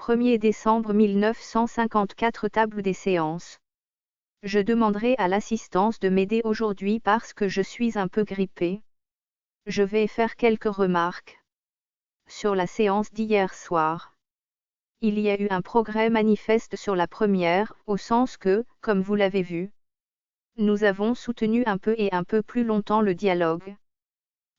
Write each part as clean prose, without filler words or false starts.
1er décembre 1954. Table des séances. Je demanderai à l'assistance de m'aider aujourd'hui parce que je suis un peu grippé. Je vais faire quelques remarques sur la séance d'hier soir. Il y a eu un progrès manifeste sur la première, au sens que, comme vous l'avez vu, nous avons soutenu un peu et un peu plus longtemps le dialogue.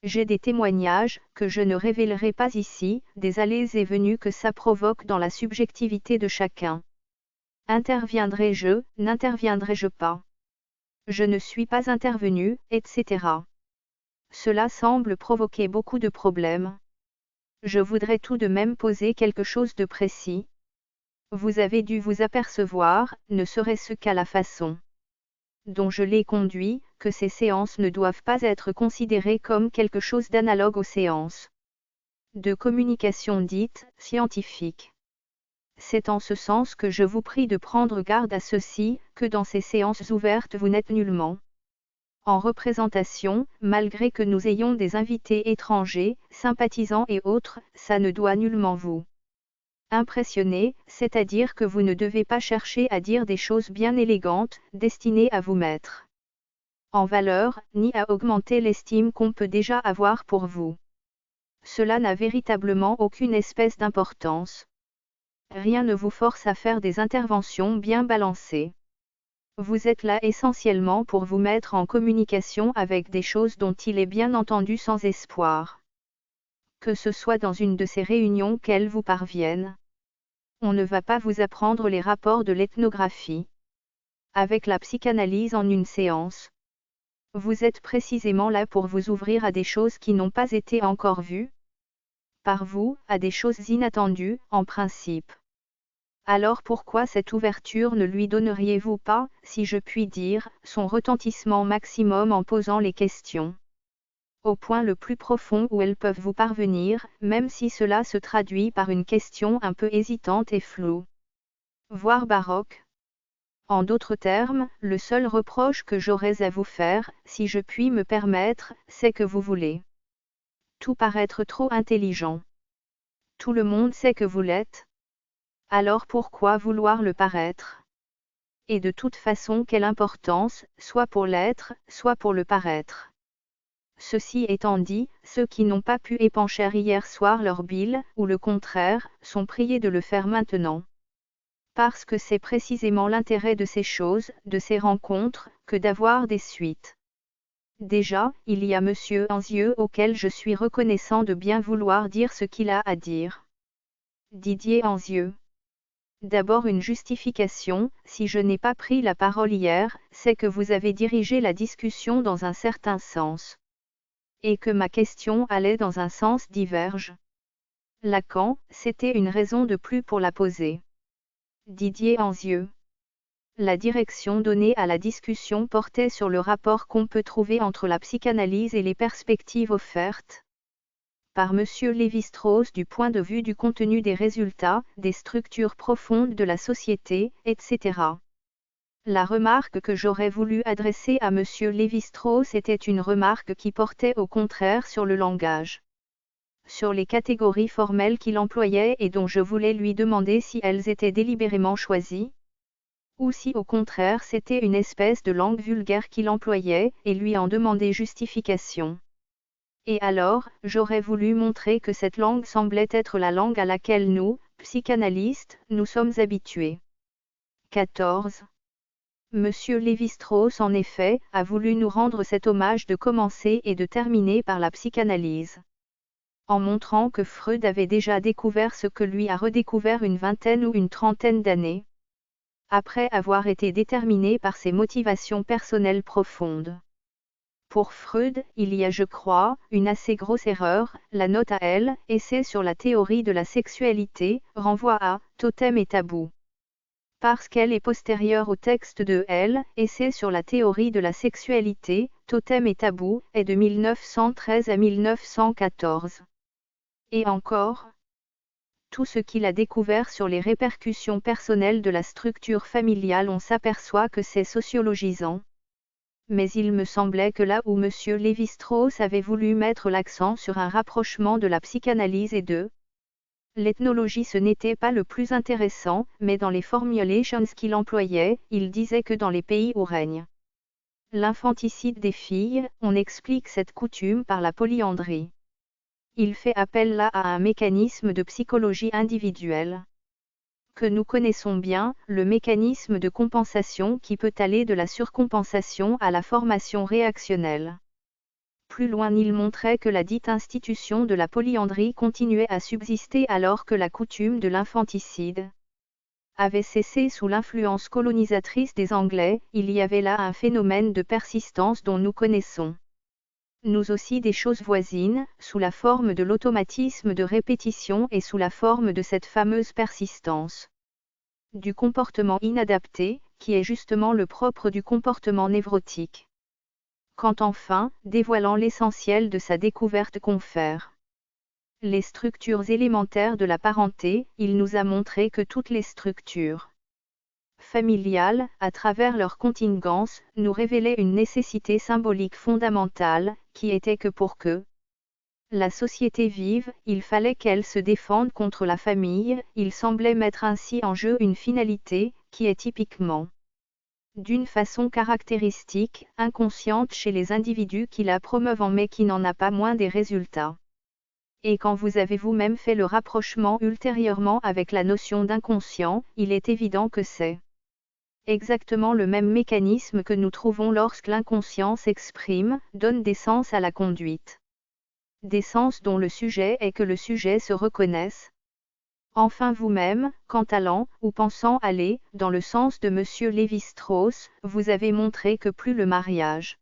J'ai des témoignages, que je ne révélerai pas ici, des allées et venues que ça provoque dans la subjectivité de chacun. Interviendrai-je, n'interviendrai-je pas? Je ne suis pas intervenu, etc. Cela semble provoquer beaucoup de problèmes. Je voudrais tout de même poser quelque chose de précis. Vous avez dû vous apercevoir, ne serait-ce qu'à la façon dont je l'ai conduit, que ces séances ne doivent pas être considérées comme quelque chose d'analogue aux séances de communication dite scientifique. C'est en ce sens que je vous prie de prendre garde à ceci, que dans ces séances ouvertes vous n'êtes nullement en représentation, malgré que nous ayons des invités étrangers, sympathisants et autres, ça ne doit nullement vous impressionner, c'est-à-dire que vous ne devez pas chercher à dire des choses bien élégantes, destinées à vous mettre en valeur, ni à augmenter l'estime qu'on peut déjà avoir pour vous. Cela n'a véritablement aucune espèce d'importance. Rien ne vous force à faire des interventions bien balancées. Vous êtes là essentiellement pour vous mettre en communication avec des choses dont il est bien entendu sans espoir que ce soit dans une de ces réunions qu'elles vous parviennent. On ne va pas vous apprendre les rapports de l'ethnographie avec la psychanalyse en une séance. Vous êtes précisément là pour vous ouvrir à des choses qui n'ont pas été encore vues par vous, à des choses inattendues, en principe. Alors pourquoi cette ouverture ne lui donneriez-vous pas, si je puis dire, son retentissement maximum en posant les questions au point le plus profond où elles peuvent vous parvenir, même si cela se traduit par une question un peu hésitante et floue, voire baroque. En d'autres termes, le seul reproche que j'aurais à vous faire, si je puis me permettre, c'est que vous voulez tout paraître trop intelligent. Tout le monde sait que vous l'êtes. Alors pourquoi vouloir le paraître? Et de toute façon, quelle importance, soit pour l'être, soit pour le paraître. Ceci étant dit, ceux qui n'ont pas pu épancher hier soir leur bile, ou le contraire, sont priés de le faire maintenant. Parce que c'est précisément l'intérêt de ces choses, de ces rencontres, que d'avoir des suites. Déjà, il y a Monsieur Anzieux auquel je suis reconnaissant de bien vouloir dire ce qu'il a à dire. Didier Anzieux. D'abord une justification, si je n'ai pas pris la parole hier, c'est que vous avez dirigé la discussion dans un certain sens. Et que ma question allait dans un sens diverge. Lacan, c'était une raison de plus pour la poser. Didier Anzieux. La direction donnée à la discussion portait sur le rapport qu'on peut trouver entre la psychanalyse et les perspectives offertes par M. Lévi-Strauss du point de vue du contenu des résultats, des structures profondes de la société, etc. La remarque que j'aurais voulu adresser à M. Lévi-Strauss était une remarque qui portait au contraire sur le langage, sur les catégories formelles qu'il employait et dont je voulais lui demander si elles étaient délibérément choisies, ou si au contraire c'était une espèce de langue vulgaire qu'il employait, et lui en demander justification. Et alors, j'aurais voulu montrer que cette langue semblait être la langue à laquelle nous, psychanalystes, nous sommes habitués. 14. Monsieur Lévi-Strauss en effet, a voulu nous rendre cet hommage de commencer et de terminer par la psychanalyse. En montrant que Freud avait déjà découvert ce que lui a redécouvert une vingtaine ou une trentaine d'années, après avoir été déterminé par ses motivations personnelles profondes. Pour Freud, il y a, je crois, une assez grosse erreur, la note à elle, essai sur la théorie de la sexualité, renvoie à Totem et tabou. Parce qu'elle est postérieure au texte de L, Essai sur la théorie de la sexualité, Totem et tabou, est de 1913 à 1914. Et encore, tout ce qu'il a découvert sur les répercussions personnelles de la structure familiale, on s'aperçoit que c'est sociologisant. Mais il me semblait que là où M. Lévi-Strauss avait voulu mettre l'accent sur un rapprochement de la psychanalyse et de L'ethnologie ce n'était pas le plus intéressant, mais dans les formulations qu'il employait, il disait que dans les pays où règne l'infanticide des filles, on explique cette coutume par la polyandrie. Il fait appel là à un mécanisme de psychologie individuelle que nous connaissons bien, le mécanisme de compensation qui peut aller de la surcompensation à la formation réactionnelle. Plus loin il montrait que la dite institution de la polyandrie continuait à subsister alors que la coutume de l'infanticide avait cessé sous l'influence colonisatrice des Anglais. Il y avait là un phénomène de persistance dont nous connaissons nous aussi des choses voisines, sous la forme de l'automatisme de répétition et sous la forme de cette fameuse persistance du comportement inadapté, qui est justement le propre du comportement névrotique. Quand enfin, dévoilant l'essentiel de sa découverte confère les structures élémentaires de la parenté, il nous a montré que toutes les structures familiales, à travers leur contingence, nous révélaient une nécessité symbolique fondamentale, qui était que pour que la société vive, il fallait qu'elle se défende contre la famille. Il semblait mettre ainsi en jeu une finalité, qui est typiquement d'une façon caractéristique, inconsciente chez les individus qui la promeuvent mais qui n'en a pas moins des résultats. Et quand vous avez vous-même fait le rapprochement ultérieurement avec la notion d'inconscient, il est évident que c'est exactement le même mécanisme que nous trouvons lorsque l'inconscient s'exprime, donne des sens à la conduite. Des sens dont le sujet est que le sujet se reconnaisse. Enfin vous-même, quand allant, ou pensant aller, dans le sens de M. Lévi-Strauss, vous avez montré que plus le mariage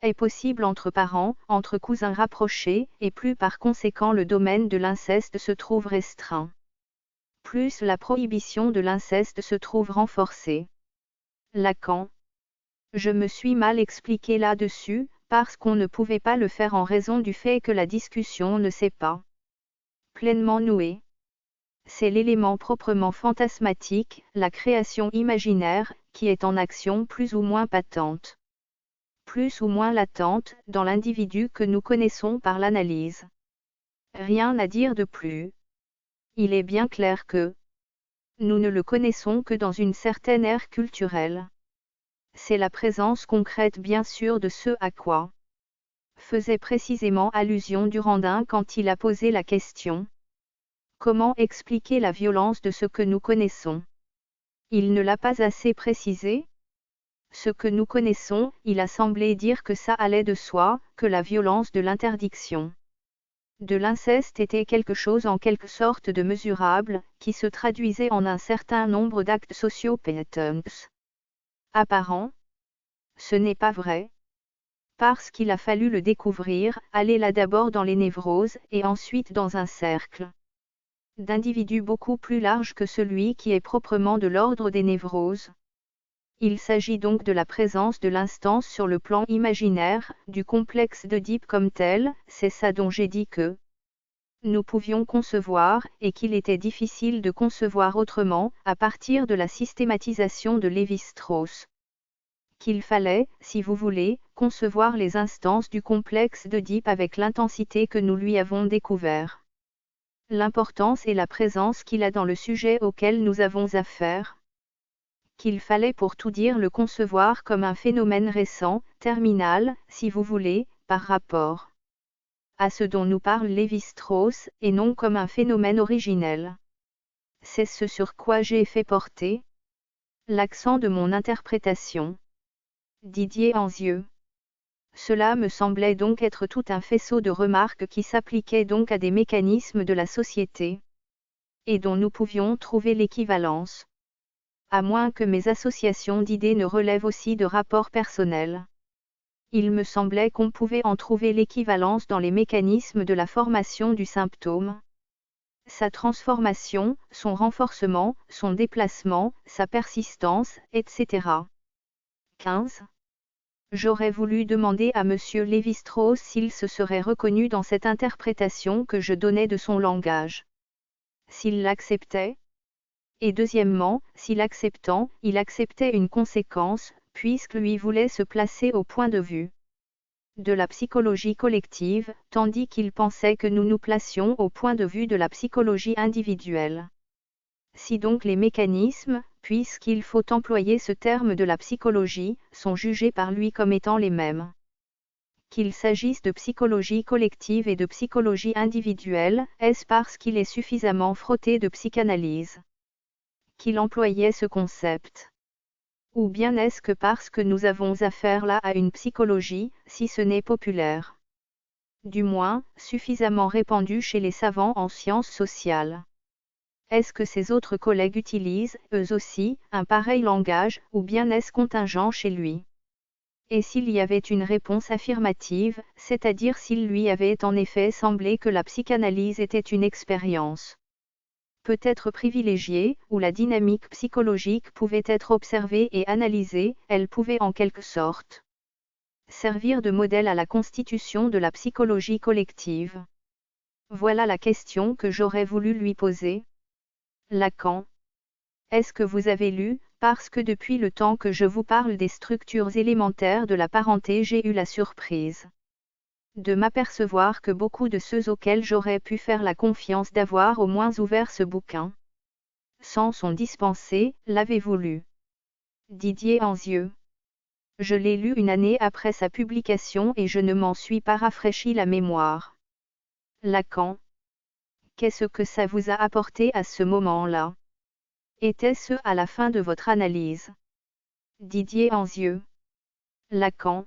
est possible entre parents, entre cousins rapprochés, et plus par conséquent le domaine de l'inceste se trouve restreint. Plus la prohibition de l'inceste se trouve renforcée. Lacan. Je me suis mal expliqué là-dessus, parce qu'on ne pouvait pas le faire en raison du fait que la discussion ne s'est pas pleinement nouée. C'est l'élément proprement fantasmatique, la création imaginaire, qui est en action plus ou moins patente, plus ou moins latente, dans l'individu que nous connaissons par l'analyse. Rien à dire de plus. Il est bien clair que nous ne le connaissons que dans une certaine ère culturelle. C'est la présence concrète bien sûr de ce à quoi faisait précisément allusion Durandin quand il a posé la question. Comment expliquer la violence de ce que nous connaissons? Il ne l'a pas assez précisé. Ce que nous connaissons, il a semblé dire que ça allait de soi, que la violence de l'interdiction de l'inceste était quelque chose en quelque sorte de mesurable, qui se traduisait en un certain nombre d'actes sociopatents apparents. Ce n'est pas vrai. Parce qu'il a fallu le découvrir, aller là d'abord dans les névroses, et ensuite dans un cercle d'individus beaucoup plus large que celui qui est proprement de l'ordre des névroses. Il s'agit donc de la présence de l'instance sur le plan imaginaire, du complexe d'Oedipe comme tel. C'est ça dont j'ai dit que nous pouvions concevoir, et qu'il était difficile de concevoir autrement, à partir de la systématisation de Lévi-Strauss. Qu'il fallait, si vous voulez, concevoir les instances du complexe d'Oedipe avec l'intensité que nous lui avons découvert. L'importance et la présence qu'il a dans le sujet auquel nous avons affaire. Qu'il fallait pour tout dire le concevoir comme un phénomène récent, terminal, si vous voulez, par rapport à ce dont nous parle Lévi-Strauss, et non comme un phénomène originel. C'est ce sur quoi j'ai fait porter l'accent de mon interprétation. Didier Anzieux. Cela me semblait donc être tout un faisceau de remarques qui s'appliquaient donc à des mécanismes de la société, et dont nous pouvions trouver l'équivalence. À moins que mes associations d'idées ne relèvent aussi de rapports personnels. Il me semblait qu'on pouvait en trouver l'équivalence dans les mécanismes de la formation du symptôme, sa transformation, son renforcement, son déplacement, sa persistance, etc. 15. J'aurais voulu demander à M. Lévi-Strauss s'il se serait reconnu dans cette interprétation que je donnais de son langage. S'il l'acceptait. Et deuxièmement, s'il acceptant, il acceptait une conséquence, puisque lui voulait se placer au point de vue de la psychologie collective, tandis qu'il pensait que nous nous placions au point de vue de la psychologie individuelle. Si donc les mécanismes, puisqu'il faut employer ce terme de la psychologie, sont jugés par lui comme étant les mêmes, qu'il s'agisse de psychologie collective et de psychologie individuelle, est-ce parce qu'il est suffisamment frotté de psychanalyse qu'il employait ce concept? Ou bien est-ce que parce que nous avons affaire là à une psychologie, si ce n'est populaire, du moins, suffisamment répandue chez les savants en sciences sociales? Est-ce que ses autres collègues utilisent, eux aussi, un pareil langage, ou bien est-ce contingent chez lui? Et s'il y avait une réponse affirmative, c'est-à-dire s'il lui avait en effet semblé que la psychanalyse était une expérience peut-être privilégiée, où la dynamique psychologique pouvait être observée et analysée, elle pouvait en quelque sorte servir de modèle à la constitution de la psychologie collective. Voilà la question que j'aurais voulu lui poser. Lacan. Est-ce que vous avez lu, parce que depuis le temps que je vous parle des structures élémentaires de la parenté, j'ai eu la surprise de m'apercevoir que beaucoup de ceux auxquels j'aurais pu faire la confiance d'avoir au moins ouvert ce bouquin s'en sont dispensés. L'avez-vous lu? Didier Anzieux. Je l'ai lu une année après sa publication et je ne m'en suis pas rafraîchi la mémoire. Lacan. Qu'est-ce que ça vous a apporté à ce moment-là? Était-ce à la fin de votre analyse? Didier Anzieux. Lacan.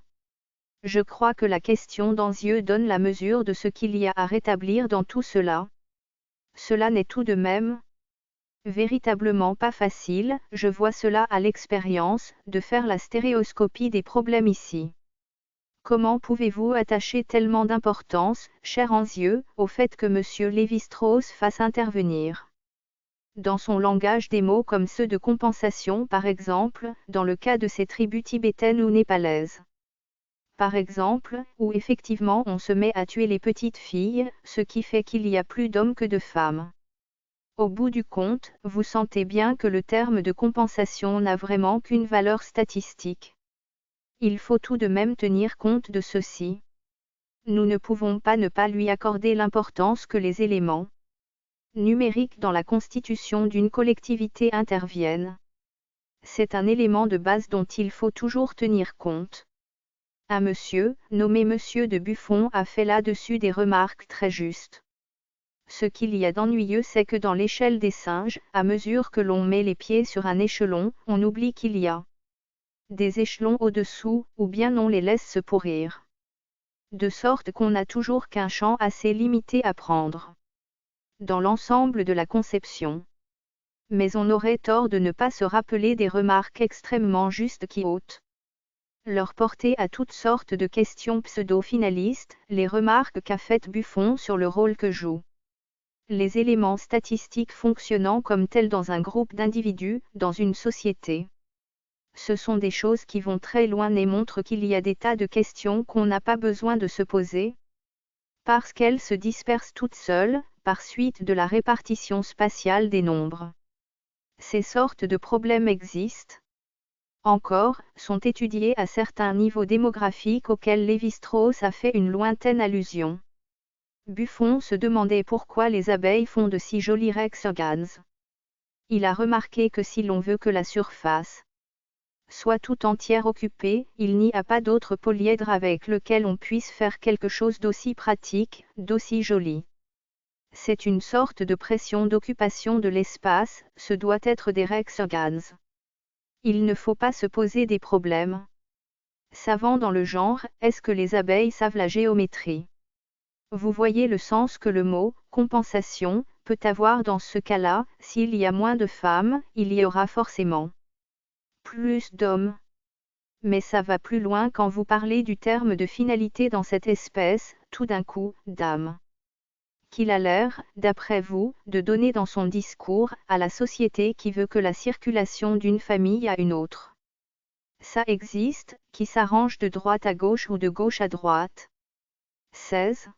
Je crois que la question d'Anzieux donne la mesure de ce qu'il y a à rétablir dans tout cela. Cela n'est tout de même véritablement pas facile, je vois cela à l'expérience, de faire la stéréoscopie des problèmes ici. Comment pouvez-vous attacher tellement d'importance, cher Anzieux, au fait que M. Lévi-Strauss fasse intervenir dans son langage des mots comme ceux de compensation par exemple, dans le cas de ces tribus tibétaines ou népalaises? Par exemple, où effectivement on se met à tuer les petites filles, ce qui fait qu'il y a plus d'hommes que de femmes. Au bout du compte, vous sentez bien que le terme de compensation n'a vraiment qu'une valeur statistique. Il faut tout de même tenir compte de ceci. Nous ne pouvons pas ne pas lui accorder l'importance que les éléments numériques dans la constitution d'une collectivité interviennent. C'est un élément de base dont il faut toujours tenir compte. Un monsieur, nommé Monsieur de Buffon, a fait là-dessus des remarques très justes. Ce qu'il y a d'ennuyeux, c'est que dans l'échelle des singes, à mesure que l'on met les pieds sur un échelon, on oublie qu'il y a des échelons au-dessous, ou bien on les laisse se pourrir. De sorte qu'on n'a toujours qu'un champ assez limité à prendre dans l'ensemble de la conception. Mais on aurait tort de ne pas se rappeler des remarques extrêmement justes qui ôtent leur portée à toutes sortes de questions pseudo-finalistes, les remarques qu'a faites Buffon sur le rôle que jouent les éléments statistiques fonctionnant comme tels dans un groupe d'individus, dans une société. Ce sont des choses qui vont très loin et montrent qu'il y a des tas de questions qu'on n'a pas besoin de se poser, parce qu'elles se dispersent toutes seules, par suite de la répartition spatiale des nombres. Ces sortes de problèmes existent encore, sont étudiés à certains niveaux démographiques auxquels Lévi-Strauss a fait une lointaine allusion. Buffon se demandait pourquoi les abeilles font de si jolis rex-organs. Il a remarqué que si l'on veut que la surface soit tout entière occupée, il n'y a pas d'autre polyèdre avec lequel on puisse faire quelque chose d'aussi pratique, d'aussi joli. C'est une sorte de pression d'occupation de l'espace, ce doit être des rex-organs. Il ne faut pas se poser des problèmes savants dans le genre, est-ce que les abeilles savent la géométrie? Vous voyez le sens que le mot « compensation » peut avoir dans ce cas-là, s'il y a moins de femmes, il y aura forcément plus d'hommes. Mais ça va plus loin quand vous parlez du terme de finalité dans cette espèce, tout d'un coup, d'âme, qu'il a l'air, d'après vous, de donner dans son discours, à la société qui veut que la circulation d'une famille à une autre. Ça existe, qui s'arrange de droite à gauche ou de gauche à droite. 16.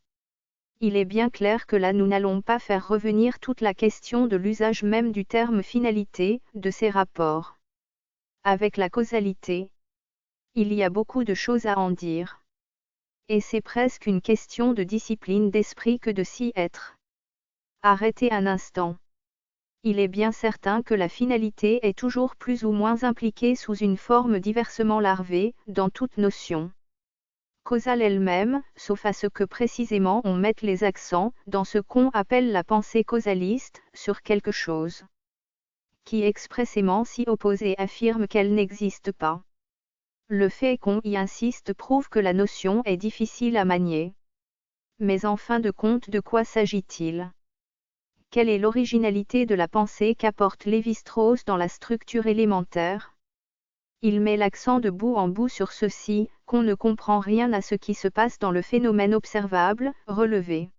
Il est bien clair que là nous n'allons pas faire revenir toute la question de l'usage même du terme finalité, de ses rapports avec la causalité. Il y a beaucoup de choses à en dire. Et c'est presque une question de discipline d'esprit que de s'y être. Arrêtez un instant. Il est bien certain que la finalité est toujours plus ou moins impliquée sous une forme diversement larvée, dans toute notion causale elle-même, sauf à ce que précisément on mette les accents, dans ce qu'on appelle la pensée causaliste, sur quelque chose qui expressément s'y oppose et affirme qu'elle n'existe pas. Le fait qu'on y insiste prouve que la notion est difficile à manier. Mais en fin de compte, de quoi s'agit-il? Quelle est l'originalité de la pensée qu'apporte Lévi-Strauss dans la structure élémentaire? Il met l'accent de bout en bout sur ceci, qu'on ne comprend rien à ce qui se passe dans le phénomène observable, relevé,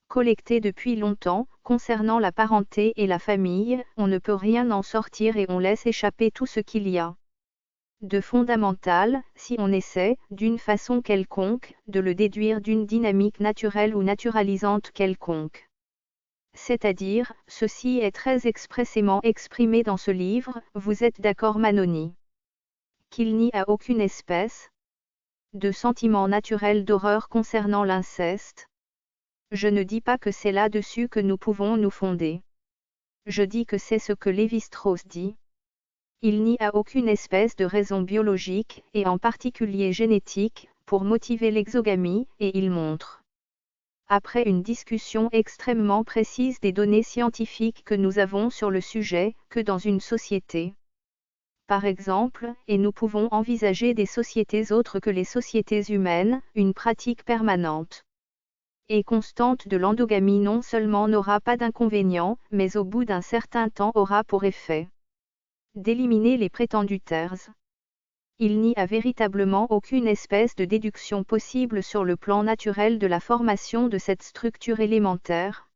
collecté depuis longtemps, concernant la parenté et la famille, on ne peut rien en sortir et on laisse échapper tout ce qu'il y a de fondamental, si on essaie, d'une façon quelconque, de le déduire d'une dynamique naturelle ou naturalisante quelconque. C'est-à-dire, ceci est très expressément exprimé dans ce livre, vous êtes d'accord Manoni? Qu'il n'y a aucune espèce de sentiment naturel d'horreur concernant l'inceste. Je ne dis pas que c'est là-dessus que nous pouvons nous fonder. Je dis que c'est ce que Lévi-Strauss dit. Il n'y a aucune espèce de raison biologique, et en particulier génétique, pour motiver l'exogamie, et il montre, après une discussion extrêmement précise des données scientifiques que nous avons sur le sujet, que dans une société, par exemple, et nous pouvons envisager des sociétés autres que les sociétés humaines, une pratique permanente et constante de l'endogamie non seulement n'aura pas d'inconvénient, mais au bout d'un certain temps aura pour effet d'éliminer les prétendus terres. Il n'y a véritablement aucune espèce de déduction possible sur le plan naturel de la formation de cette structure élémentaire,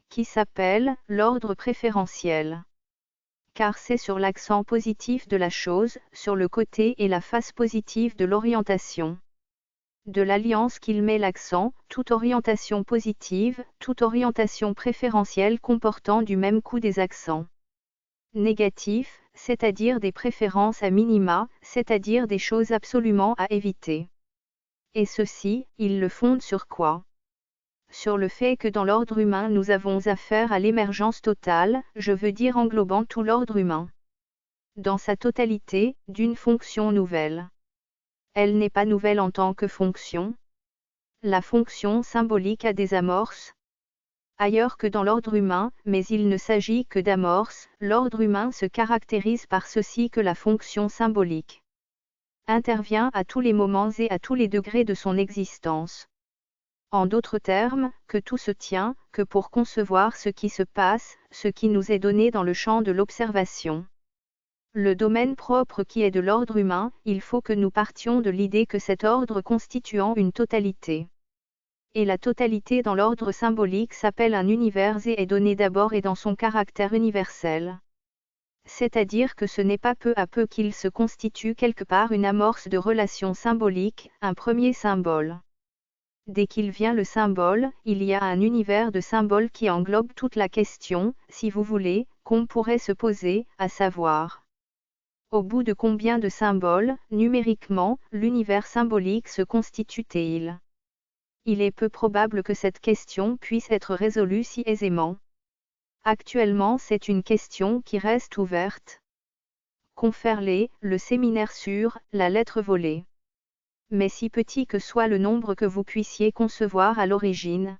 qui s'appelle l'ordre préférentiel. Car c'est sur l'accent positif de la chose, sur le côté et la face positive de l'orientation de l'alliance qu'il met l'accent, toute orientation positive, toute orientation préférentielle comportant du même coup des accents négatifs, c'est-à-dire des préférences à minima, c'est-à-dire des choses absolument à éviter. Et ceci, il le fonde sur quoi? Sur le fait que dans l'ordre humain nous avons affaire à l'émergence totale, je veux dire englobant tout l'ordre humain, dans sa totalité, d'une fonction nouvelle. Elle n'est pas nouvelle en tant que fonction. La fonction symbolique a des amorces ailleurs que dans l'ordre humain, mais il ne s'agit que d'amorces, l'ordre humain se caractérise par ceci que la fonction symbolique intervient à tous les moments et à tous les degrés de son existence. En d'autres termes, que tout se tient, que pour concevoir ce qui se passe, ce qui nous est donné dans le champ de l'observation, le domaine propre qui est de l'ordre humain, il faut que nous partions de l'idée que cet ordre constituant une totalité. Et la totalité dans l'ordre symbolique s'appelle un univers et est donnée d'abord et dans son caractère universel. C'est-à-dire que ce n'est pas peu à peu qu'il se constitue quelque part une amorce de relation symbolique, un premier symbole. Dès qu'il vient le symbole, il y a un univers de symboles qui englobe toute la question, si vous voulez, qu'on pourrait se poser, à savoir, au bout de combien de symboles, numériquement, l'univers symbolique se constitue-t-il? Il est peu probable que cette question puisse être résolue si aisément. Actuellement, c'est une question qui reste ouverte. Conferlé, le séminaire sur la lettre volée. Mais si petit que soit le nombre que vous puissiez concevoir à l'origine,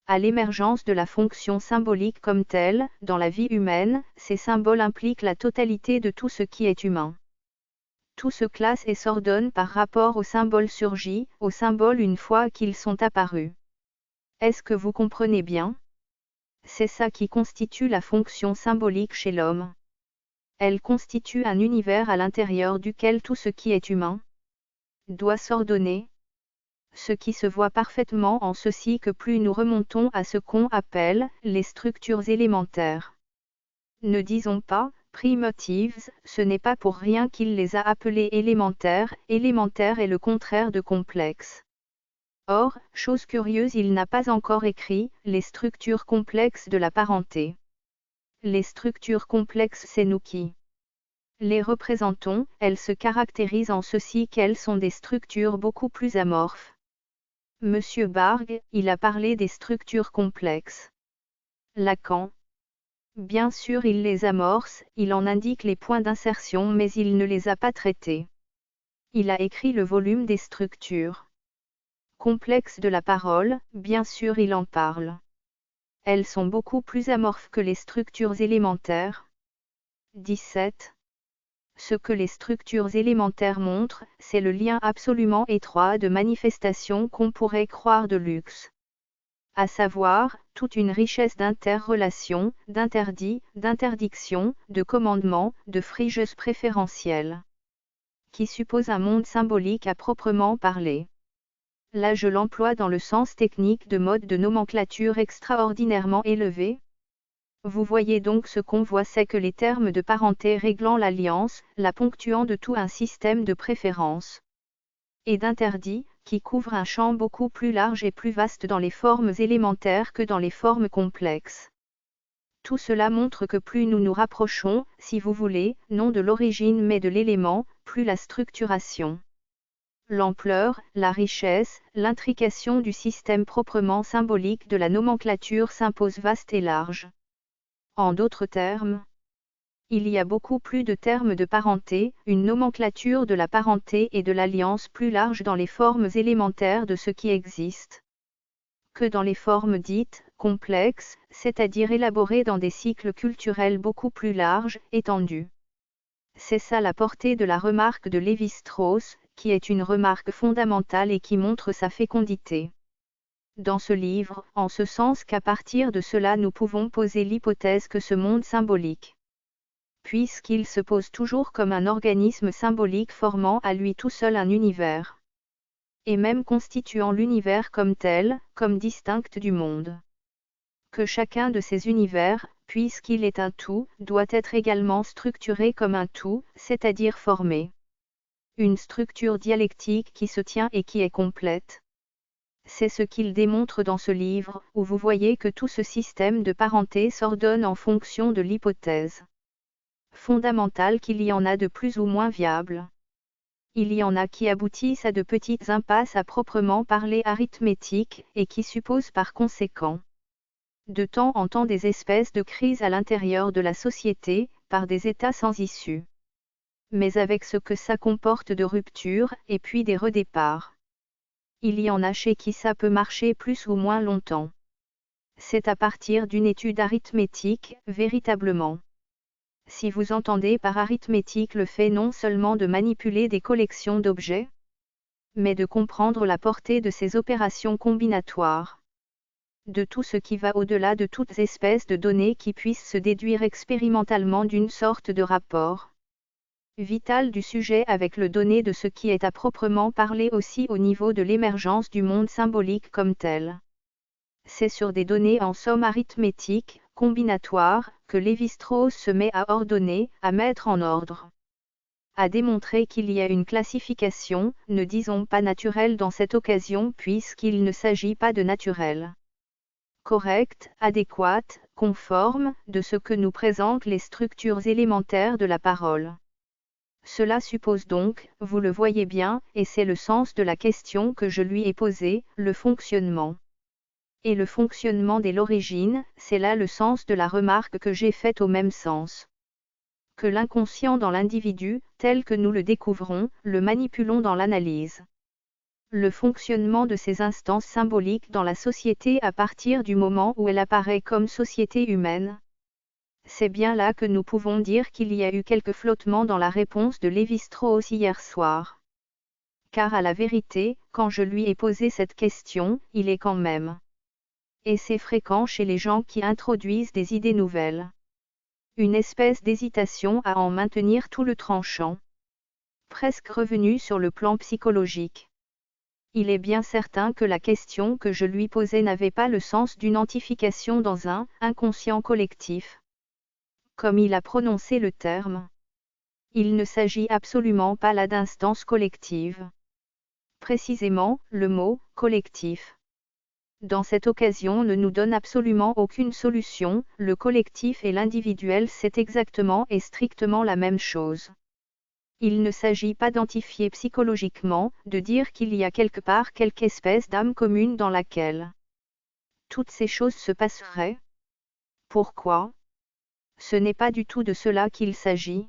à l'émergence de la fonction symbolique comme telle, dans la vie humaine, ces symboles impliquent la totalité de tout ce qui est humain. Tout se classe et s'ordonne par rapport aux symboles surgis, aux symboles une fois qu'ils sont apparus. Est-ce que vous comprenez bien? C'est ça qui constitue la fonction symbolique chez l'homme. Elle constitue un univers à l'intérieur duquel tout ce qui est humain doit s'ordonner. Ce qui se voit parfaitement en ceci que plus nous remontons à ce qu'on appelle les structures élémentaires. Ne disons pas primitives, ce n'est pas pour rien qu'il les a appelées élémentaires, élémentaire est le contraire de complexe. Or, chose curieuse, il n'a pas encore écrit les structures complexes de la parenté. Les structures complexes, c'est nous qui Les représentons, elles se caractérisent en ceci qu'elles sont des structures beaucoup plus amorphes. Monsieur Bargue, il a parlé des structures complexes. Lacan. Bien sûr, il les amorce, il en indique les points d'insertion, mais il ne les a pas traités. Il a écrit le volume des structures complexes de la parole, bien sûr, il en parle. Elles sont beaucoup plus amorphes que les structures élémentaires. 17. Ce que les structures élémentaires montrent, c'est le lien absolument étroit de manifestations qu'on pourrait croire de luxe. À savoir, toute une richesse d'interrelations, d'interdits, d'interdictions, de commandements, de frigeuses préférentielles, qui suppose un monde symbolique à proprement parler. Là je l'emploie dans le sens technique de mode de nomenclature extraordinairement élevé. Vous voyez donc ce qu'on voit, c'est que les termes de parenté réglant l'alliance, la ponctuant de tout un système de préférences et d'interdits, qui couvrent un champ beaucoup plus large et plus vaste dans les formes élémentaires que dans les formes complexes. Tout cela montre que plus nous nous rapprochons, si vous voulez, non de l'origine mais de l'élément, plus la structuration, l'ampleur, la richesse, l'intrication du système proprement symbolique de la nomenclature s'impose vaste et large. En d'autres termes, il y a beaucoup plus de termes de parenté, une nomenclature de la parenté et de l'alliance plus large dans les formes élémentaires de ce qui existe, que dans les formes dites complexes, c'est-à-dire élaborées dans des cycles culturels beaucoup plus larges, étendus. C'est ça la portée de la remarque de Lévi-Strauss, qui est une remarque fondamentale et qui montre sa fécondité. Dans ce livre, en ce sens qu'à partir de cela nous pouvons poser l'hypothèse que ce monde symbolique, puisqu'il se pose toujours comme un organisme symbolique formant à lui tout seul un univers, et même constituant l'univers comme tel, comme distinct du monde, que chacun de ces univers, puisqu'il est un tout, doit être également structuré comme un tout, c'est-à-dire formé une structure dialectique qui se tient et qui est complète. C'est ce qu'il démontre dans ce livre, où vous voyez que tout ce système de parenté s'ordonne en fonction de l'hypothèse fondamentale qu'il y en a de plus ou moins viables. Il y en a qui aboutissent à de petites impasses à proprement parler arithmétiques, et qui supposent par conséquent, de temps en temps des espèces de crises à l'intérieur de la société, par des états sans issue, mais avec ce que ça comporte de rupture, et puis des redéparts. Il y en a chez qui ça peut marcher plus ou moins longtemps. C'est à partir d'une étude arithmétique, véritablement. Si vous entendez par arithmétique le fait non seulement de manipuler des collections d'objets, mais de comprendre la portée de ces opérations combinatoires, de tout ce qui va au-delà de toutes espèces de données qui puissent se déduire expérimentalement d'une sorte de rapport vital du sujet avec le donné de ce qui est à proprement parler aussi au niveau de l'émergence du monde symbolique comme tel. C'est sur des données en somme arithmétique, combinatoire, que Lévi-Strauss se met à ordonner, à mettre en ordre, à démontrer qu'il y a une classification, ne disons pas naturelle dans cette occasion puisqu'il ne s'agit pas de naturel, correcte, adéquate, conforme, de ce que nous présentent les structures élémentaires de la parole. Cela suppose donc, vous le voyez bien, et c'est le sens de la question que je lui ai posée, le fonctionnement. Et le fonctionnement dès l'origine, c'est là le sens de la remarque que j'ai faite au même sens. Que l'inconscient dans l'individu, tel que nous le découvrons, le manipulons dans l'analyse. Le fonctionnement de ces instances symboliques dans la société à partir du moment où elle apparaît comme société humaine. C'est bien là que nous pouvons dire qu'il y a eu quelques flottements dans la réponse de Lévi-Strauss hier soir. Car à la vérité, quand je lui ai posé cette question, il est quand même. Et c'est fréquent chez les gens qui introduisent des idées nouvelles. Une espèce d'hésitation à en maintenir tout le tranchant. Presque revenu sur le plan psychologique. Il est bien certain que la question que je lui posais n'avait pas le sens d'une identification dans un inconscient collectif, comme il a prononcé le terme. Il ne s'agit absolument pas là d'instance collective. Précisément, le mot « collectif » Dans cette occasion ne nous donne absolument aucune solution, le collectif et l'individuel c'est exactement et strictement la même chose. Il ne s'agit pas d'identifier psychologiquement, de dire qu'il y a quelque part quelque espèce d'âme commune dans laquelle toutes ces choses se passeraient. Pourquoi ? Ce n'est pas du tout de cela qu'il s'agit.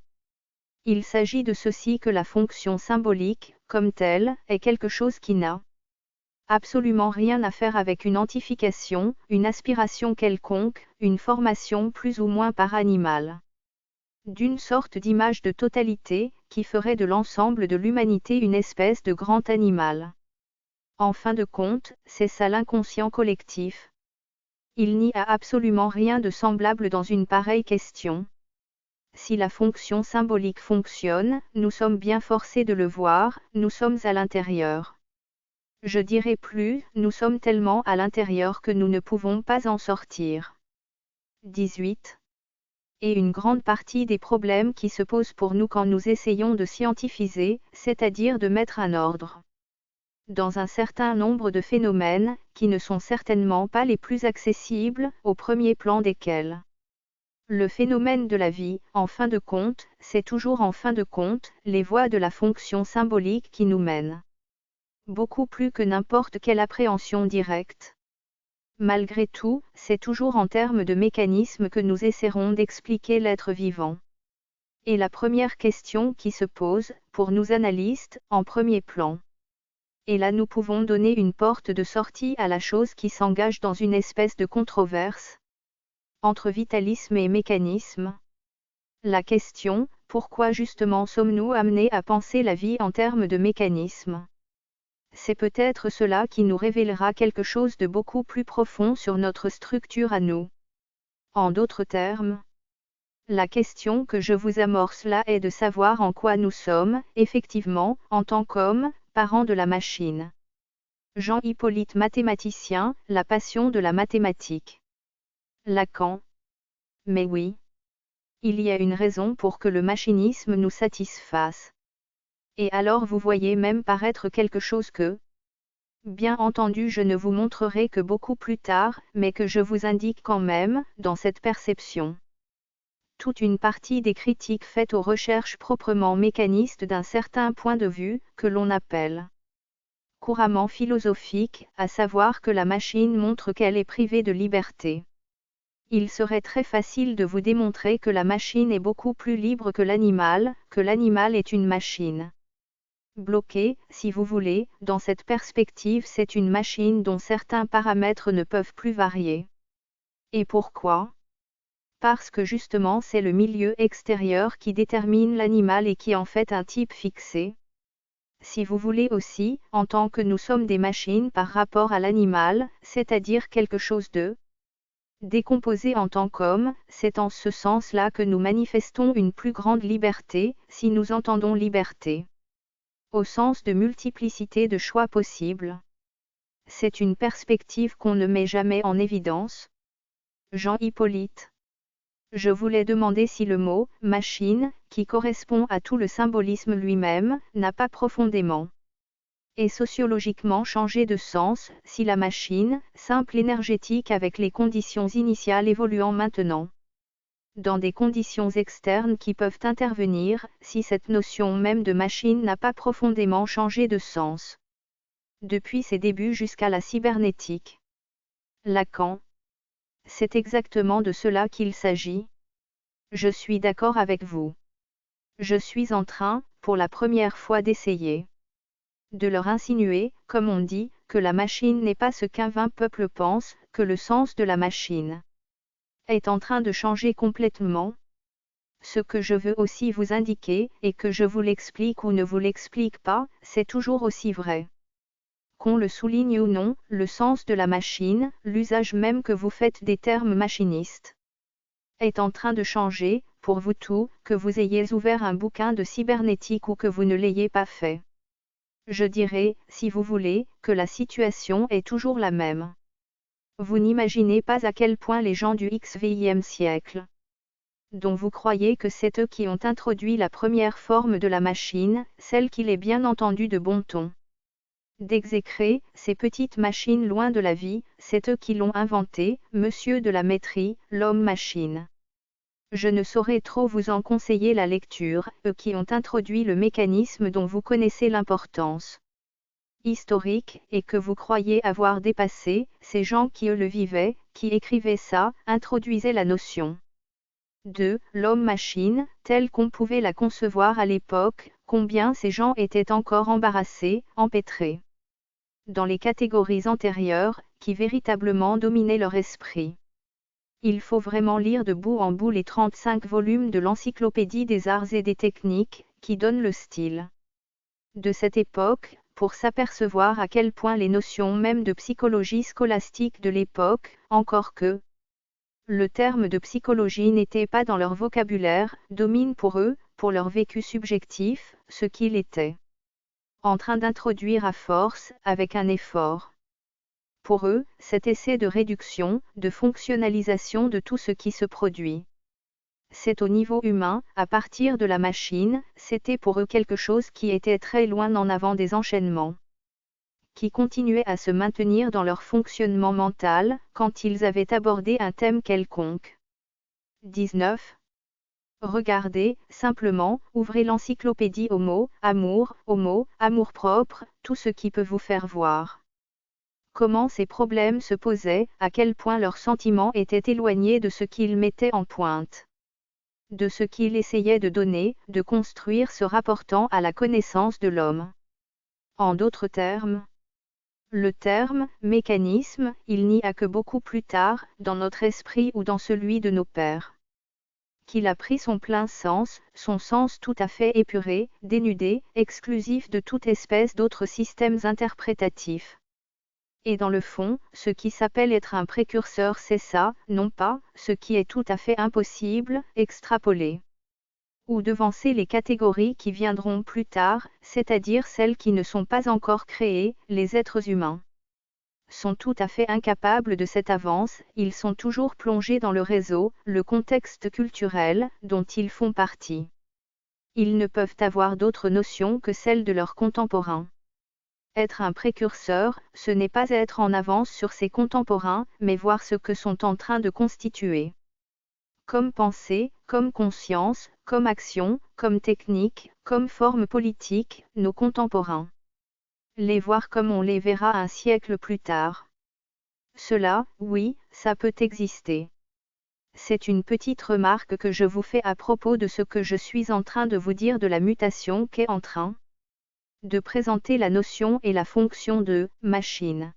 Il s'agit de ceci que la fonction symbolique, comme telle, est quelque chose qui n'a absolument rien à faire avec une identification, une aspiration quelconque, une formation plus ou moins par-animale. D'une sorte d'image de totalité, qui ferait de l'ensemble de l'humanité une espèce de grand animal. En fin de compte, c'est ça l'inconscient collectif. Il n'y a absolument rien de semblable dans une pareille question. Si la fonction symbolique fonctionne, nous sommes bien forcés de le voir, nous sommes à l'intérieur. Je dirais plus, nous sommes tellement à l'intérieur que nous ne pouvons pas en sortir. 18. Et une grande partie des problèmes qui se posent pour nous quand nous essayons de scientifiser, c'est-à-dire de mettre un ordre dans un certain nombre de phénomènes, qui ne sont certainement pas les plus accessibles, au premier plan desquels le phénomène de la vie, en fin de compte, c'est toujours en fin de compte, les voies de la fonction symbolique qui nous mènent. Beaucoup plus que n'importe quelle appréhension directe. Malgré tout, c'est toujours en termes de mécanisme que nous essaierons d'expliquer l'être vivant. Et la première question qui se pose, pour nous analystes, en premier plan. Et là nous pouvons donner une porte de sortie à la chose qui s'engage dans une espèce de controverse entre vitalisme et mécanisme. La question, pourquoi justement sommes-nous amenés à penser la vie en termes de mécanisme ? C'est peut-être cela qui nous révélera quelque chose de beaucoup plus profond sur notre structure à nous. En d'autres termes, la question que je vous amorce là est de savoir en quoi nous sommes, effectivement, en tant qu'hommes, parents de la machine. Jean Hippolyte mathématicien, la passion de la mathématique. Lacan. Mais oui. Il y a une raison pour que le machinisme nous satisfasse. Et alors vous voyez même paraître quelque chose que, bien entendu je ne vous montrerai que beaucoup plus tard, mais que je vous indique quand même, dans cette perception. Toute une partie des critiques faites aux recherches proprement mécanistes d'un certain point de vue, que l'on appelle couramment philosophique, à savoir que la machine montre qu'elle est privée de liberté. Il serait très facile de vous démontrer que la machine est beaucoup plus libre que l'animal est une machine. Bloquée, si vous voulez, dans cette perspective c'est une machine dont certains paramètres ne peuvent plus varier. Et pourquoi ? Parce que justement c'est le milieu extérieur qui détermine l'animal et qui en fait un type fixé. Si vous voulez aussi, en tant que nous sommes des machines par rapport à l'animal, c'est-à-dire quelque chose de décomposé en tant qu'homme, c'est en ce sens-là que nous manifestons une plus grande liberté, si nous entendons liberté au sens de multiplicité de choix possibles. C'est une perspective qu'on ne met jamais en évidence. Jean Hippolyte. Je voulais demander si le mot « machine », qui correspond à tout le symbolisme lui-même, n'a pas profondément et sociologiquement changé de sens, si la machine, simple énergétique avec les conditions initiales évoluant maintenant dans des conditions externes qui peuvent intervenir, si cette notion même de machine n'a pas profondément changé de sens depuis ses débuts jusqu'à la cybernétique. Lacan. C'est exactement de cela qu'il s'agit. Je suis d'accord avec vous. Je suis en train, pour la première fois d'essayer de leur insinuer, comme on dit, que la machine n'est pas ce qu'un vain peuple pense, que le sens de la machine est en train de changer complètement. Ce que je veux aussi vous indiquer, et que je vous l'explique ou ne vous l'explique pas, c'est toujours aussi vrai. Qu'on le souligne ou non, le sens de la machine, l'usage même que vous faites des termes machinistes, est en train de changer, pour vous tous, que vous ayez ouvert un bouquin de cybernétique ou que vous ne l'ayez pas fait. Je dirais, si vous voulez, que la situation est toujours la même. Vous n'imaginez pas à quel point les gens du XXe siècle, dont vous croyez que c'est eux qui ont introduit la première forme de la machine, celle qu'il est bien entendu de bon ton d'exécrer ces petites machines loin de la vie, c'est eux qui l'ont inventé, monsieur de la Métrie, l'homme-machine. Je ne saurais trop vous en conseiller la lecture, eux qui ont introduit le mécanisme dont vous connaissez l'importance historique, et que vous croyez avoir dépassé, ces gens qui eux le vivaient, qui écrivaient ça, introduisaient la notion de l'homme-machine, telle qu'on pouvait la concevoir à l'époque, combien ces gens étaient encore embarrassés, empêtrés dans les catégories antérieures, qui véritablement dominaient leur esprit. Il faut vraiment lire de bout en bout les 35 volumes de l'Encyclopédie des arts et des techniques, qui donnent le style de cette époque, pour s'apercevoir à quel point les notions même de psychologie scolastique de l'époque, encore que le terme de psychologie n'était pas dans leur vocabulaire, domine pour eux, pour leur vécu subjectif, ce qu'il était en train d'introduire à force, avec un effort. Pour eux, cet essai de réduction, de fonctionnalisation de tout ce qui se produit. C'est au niveau humain, à partir de la machine, c'était pour eux quelque chose qui était très loin en avant des enchaînements, qui continuait à se maintenir dans leur fonctionnement mental, quand ils avaient abordé un thème quelconque. 19. Regardez, simplement, ouvrez l'encyclopédie homo, amour-propre, tout ce qui peut vous faire voir comment ces problèmes se posaient, à quel point leurs sentiments étaient éloignés de ce qu'ils mettaient en pointe, de ce qu'il essayait de donner, de construire se rapportant à la connaissance de l'homme. En d'autres termes, le terme « mécanisme », il n'y a que beaucoup plus tard, dans notre esprit ou dans celui de nos pères, qu'il a pris son plein sens, son sens tout à fait épuré, dénudé, exclusif de toute espèce d'autres systèmes interprétatifs. Et dans le fond, ce qui s'appelle être un précurseur, c'est ça, non pas, ce qui est tout à fait impossible, extrapoler ou devancer les catégories qui viendront plus tard, c'est-à-dire celles qui ne sont pas encore créées, les êtres humains sont tout à fait incapables de cette avance, ils sont toujours plongés dans le réseau, le contexte culturel, dont ils font partie. Ils ne peuvent avoir d'autres notions que celles de leurs contemporains. Être un précurseur, ce n'est pas être en avance sur ses contemporains, mais voir ce que sont en train de constituer. Comme pensée, comme conscience, comme action, comme technique, comme forme politique, nos contemporains. Les voir comme on les verra un siècle plus tard. Cela, oui, ça peut exister. C'est une petite remarque que je vous fais à propos de ce que je suis en train de vous dire de la mutation qu'est en train de présenter la notion et la fonction de machine.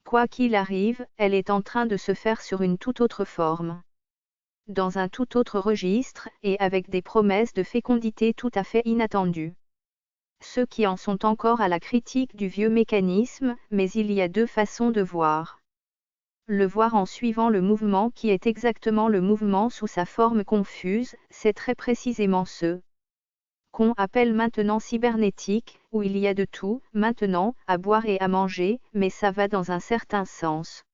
Quoi qu'il arrive, elle est en train de se faire sur une toute autre forme, dans un tout autre registre, et avec des promesses de fécondité tout à fait inattendues. Ceux qui en sont encore à la critique du vieux mécanisme, mais il y a deux façons de voir. Le voir en suivant le mouvement qui est exactement le mouvement sous sa forme confuse, c'est très précisément ce qu'on appelle maintenant cybernétique, où il y a de tout, maintenant, à boire et à manger, mais ça va dans un certain sens.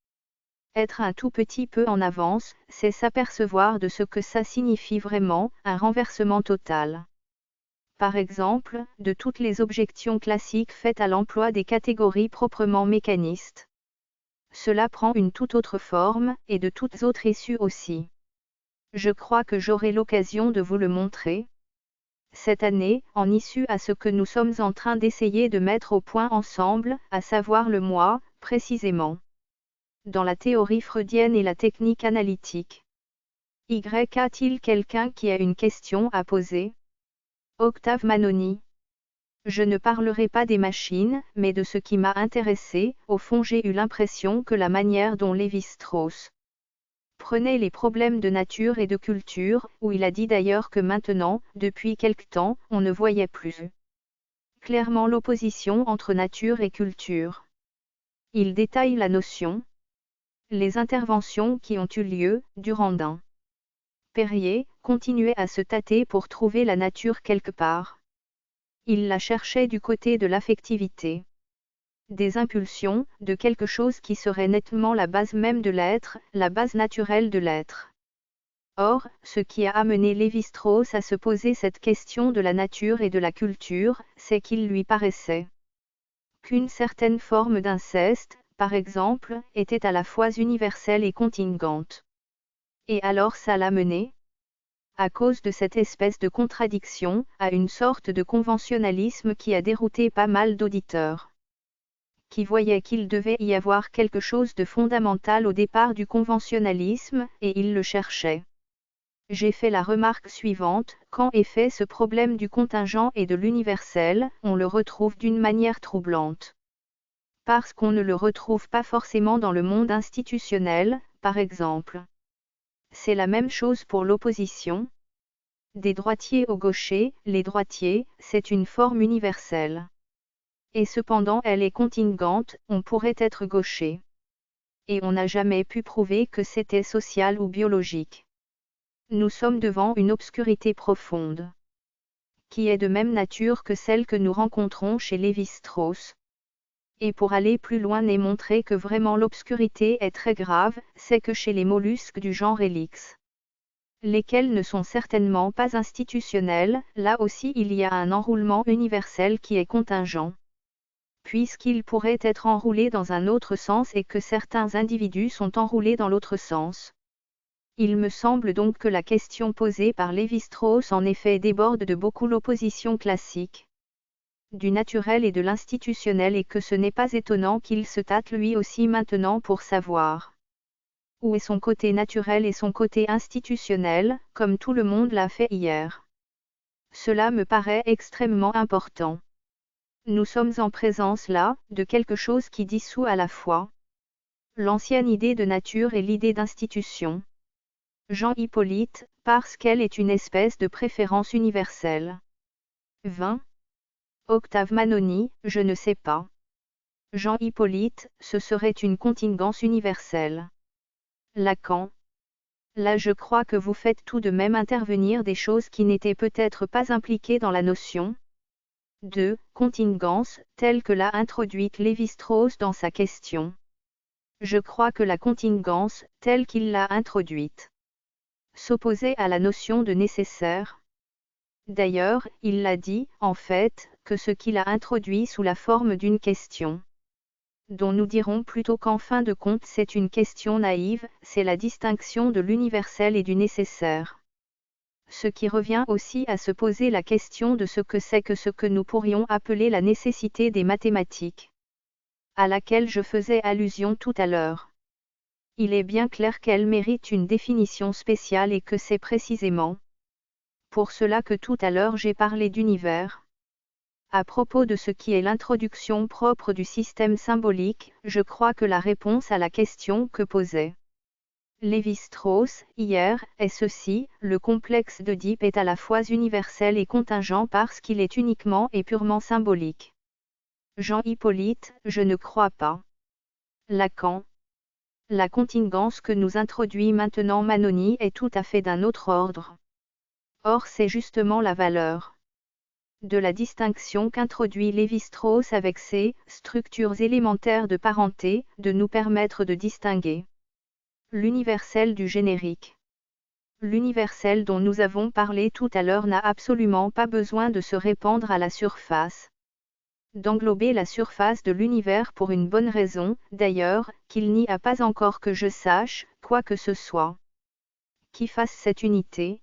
Être un tout petit peu en avance, c'est s'apercevoir de ce que ça signifie vraiment, un renversement total. Par exemple, de toutes les objections classiques faites à l'emploi des catégories proprement mécanistes. Cela prend une toute autre forme, et de toutes autres issues aussi. Je crois que j'aurai l'occasion de vous le montrer cette année, en issue à ce que nous sommes en train d'essayer de mettre au point ensemble, à savoir le moi, précisément. Dans la théorie freudienne et la technique analytique. A-t-il quelqu'un qui a une question à poser? Octave Manoni. Je ne parlerai pas des machines, mais de ce qui m'a intéressé. Au fond, j'ai eu l'impression que la manière dont Lévi-Strauss prenait les problèmes de nature et de culture, où il a dit d'ailleurs que maintenant, depuis quelque temps, on ne voyait plus clairement l'opposition entre nature et culture. Il détaille la notion, les interventions qui ont eu lieu, Durandin. Perrier continuait à se tâter pour trouver la nature quelque part. Il la cherchait du côté de l'affectivité, des impulsions, de quelque chose qui serait nettement la base même de l'être, la base naturelle de l'être. Or, ce qui a amené Lévi-Strauss à se poser cette question de la nature et de la culture, c'est qu'il lui paraissait qu'une certaine forme d'inceste, par exemple, était à la fois universelle et contingente. Et alors ça l'a mené, à cause de cette espèce de contradiction, à une sorte de conventionnalisme qui a dérouté pas mal d'auditeurs, qui voyaient qu'il devait y avoir quelque chose de fondamental au départ du conventionnalisme, et ils le cherchaient. J'ai fait la remarque suivante, quand est fait ce problème du contingent et de l'universel, on le retrouve d'une manière troublante. Parce qu'on ne le retrouve pas forcément dans le monde institutionnel, par exemple. C'est la même chose pour l'opposition. Des droitiers aux gauchers, les droitiers, c'est une forme universelle. Et cependant elle est contingente, on pourrait être gaucher. Et on n'a jamais pu prouver que c'était social ou biologique. Nous sommes devant une obscurité profonde, qui est de même nature que celle que nous rencontrons chez Lévi-Strauss. Et pour aller plus loin et montrer que vraiment l'obscurité est très grave, c'est que chez les mollusques du genre Helix, lesquels ne sont certainement pas institutionnels, là aussi il y a un enroulement universel qui est contingent, puisqu'il pourrait être enroulé dans un autre sens et que certains individus sont enroulés dans l'autre sens. Il me semble donc que la question posée par Lévi-Strauss en effet déborde de beaucoup l'opposition classique, du naturel et de l'institutionnel, et que ce n'est pas étonnant qu'il se tâte lui aussi maintenant pour savoir où est son côté naturel et son côté institutionnel, comme tout le monde l'a fait hier. Cela me paraît extrêmement important. Nous sommes en présence là, de quelque chose qui dissout à la fois l'ancienne idée de nature et l'idée d'institution. Jean Hippolyte, parce qu'elle est une espèce de préférence universelle. 20. Octave Manoni, je ne sais pas. Jean Hippolyte, ce serait une contingence universelle. Lacan. Là je crois que vous faites tout de même intervenir des choses qui n'étaient peut-être pas impliquées dans la notion de contingence, telle que l'a introduite Lévi-Strauss dans sa question. Je crois que la contingence, telle qu'il l'a introduite, s'opposait à la notion de nécessaire. D'ailleurs, il l'a dit, en fait, que ce qu'il a introduit sous la forme d'une question, dont nous dirons plutôt qu'en fin de compte c'est une question naïve, c'est la distinction de l'universel et du nécessaire. Ce qui revient aussi à se poser la question de ce que c'est que ce que nous pourrions appeler la nécessité des mathématiques, à laquelle je faisais allusion tout à l'heure. Il est bien clair qu'elle mérite une définition spéciale et que c'est précisément pour cela que tout à l'heure j'ai parlé d'univers. À propos de ce qui est l'introduction propre du système symbolique, je crois que la réponse à la question que posait Lévi-Strauss, hier, est ceci: le complexe d'Oedipe est à la fois universel et contingent parce qu'il est uniquement et purement symbolique. Jean Hippolyte, je ne crois pas. Lacan. La contingence que nous introduit maintenant Manoni est tout à fait d'un autre ordre. Or c'est justement la valeur de la distinction qu'introduit Lévi-Strauss avec ses structures élémentaires de parenté, de nous permettre de distinguer l'universel du générique. L'universel dont nous avons parlé tout à l'heure n'a absolument pas besoin de se répandre à la surface, d'englober la surface de l'univers pour une bonne raison, d'ailleurs, qu'il n'y a pas encore que je sache, quoi que ce soit, qui fasse cette unité.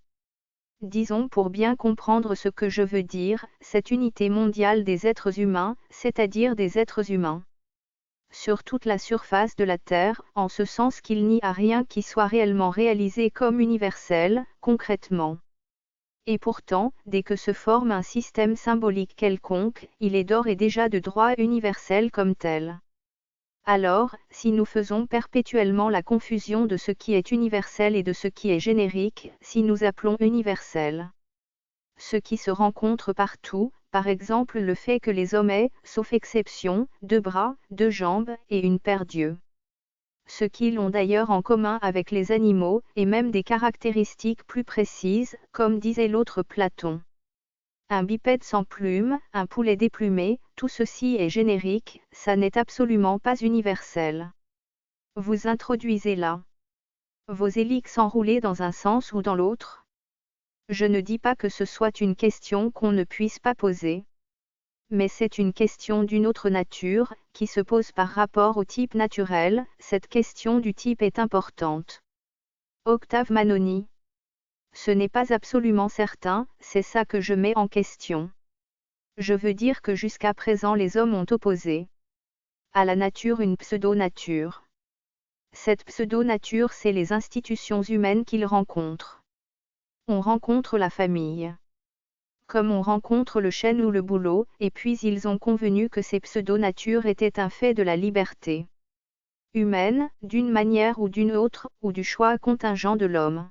Disons pour bien comprendre ce que je veux dire, cette unité mondiale des êtres humains, c'est-à-dire des êtres humains sur toute la surface de la Terre, en ce sens qu'il n'y a rien qui soit réellement réalisé comme universel, concrètement. Et pourtant, dès que se forme un système symbolique quelconque, il est d'ores et déjà de droit universel comme tel. Alors, si nous faisons perpétuellement la confusion de ce qui est universel et de ce qui est générique, si nous appelons universel ce qui se rencontre partout, par exemple le fait que les hommes aient, sauf exception, 2 bras, 2 jambes et une paire d'yeux. Ce qu'ils ont d'ailleurs en commun avec les animaux, et même des caractéristiques plus précises, comme disait l'autre Platon. Un bipède sans plumes, un poulet déplumé, tout ceci est générique, ça n'est absolument pas universel. Vous introduisez là vos hélixes enroulées dans un sens ou dans l'autre. Je ne dis pas que ce soit une question qu'on ne puisse pas poser. Mais c'est une question d'une autre nature, qui se pose par rapport au type naturel, cette question du type est importante. Octave Manoni. Ce n'est pas absolument certain, c'est ça que je mets en question. Je veux dire que jusqu'à présent les hommes ont opposé à la nature une pseudo-nature. Cette pseudo-nature, c'est les institutions humaines qu'ils rencontrent. On rencontre la famille. Comme on rencontre le chêne ou le bouleau, et puis ils ont convenu que ces pseudo-natures étaient un fait de la liberté humaine, d'une manière ou d'une autre, ou du choix contingent de l'homme.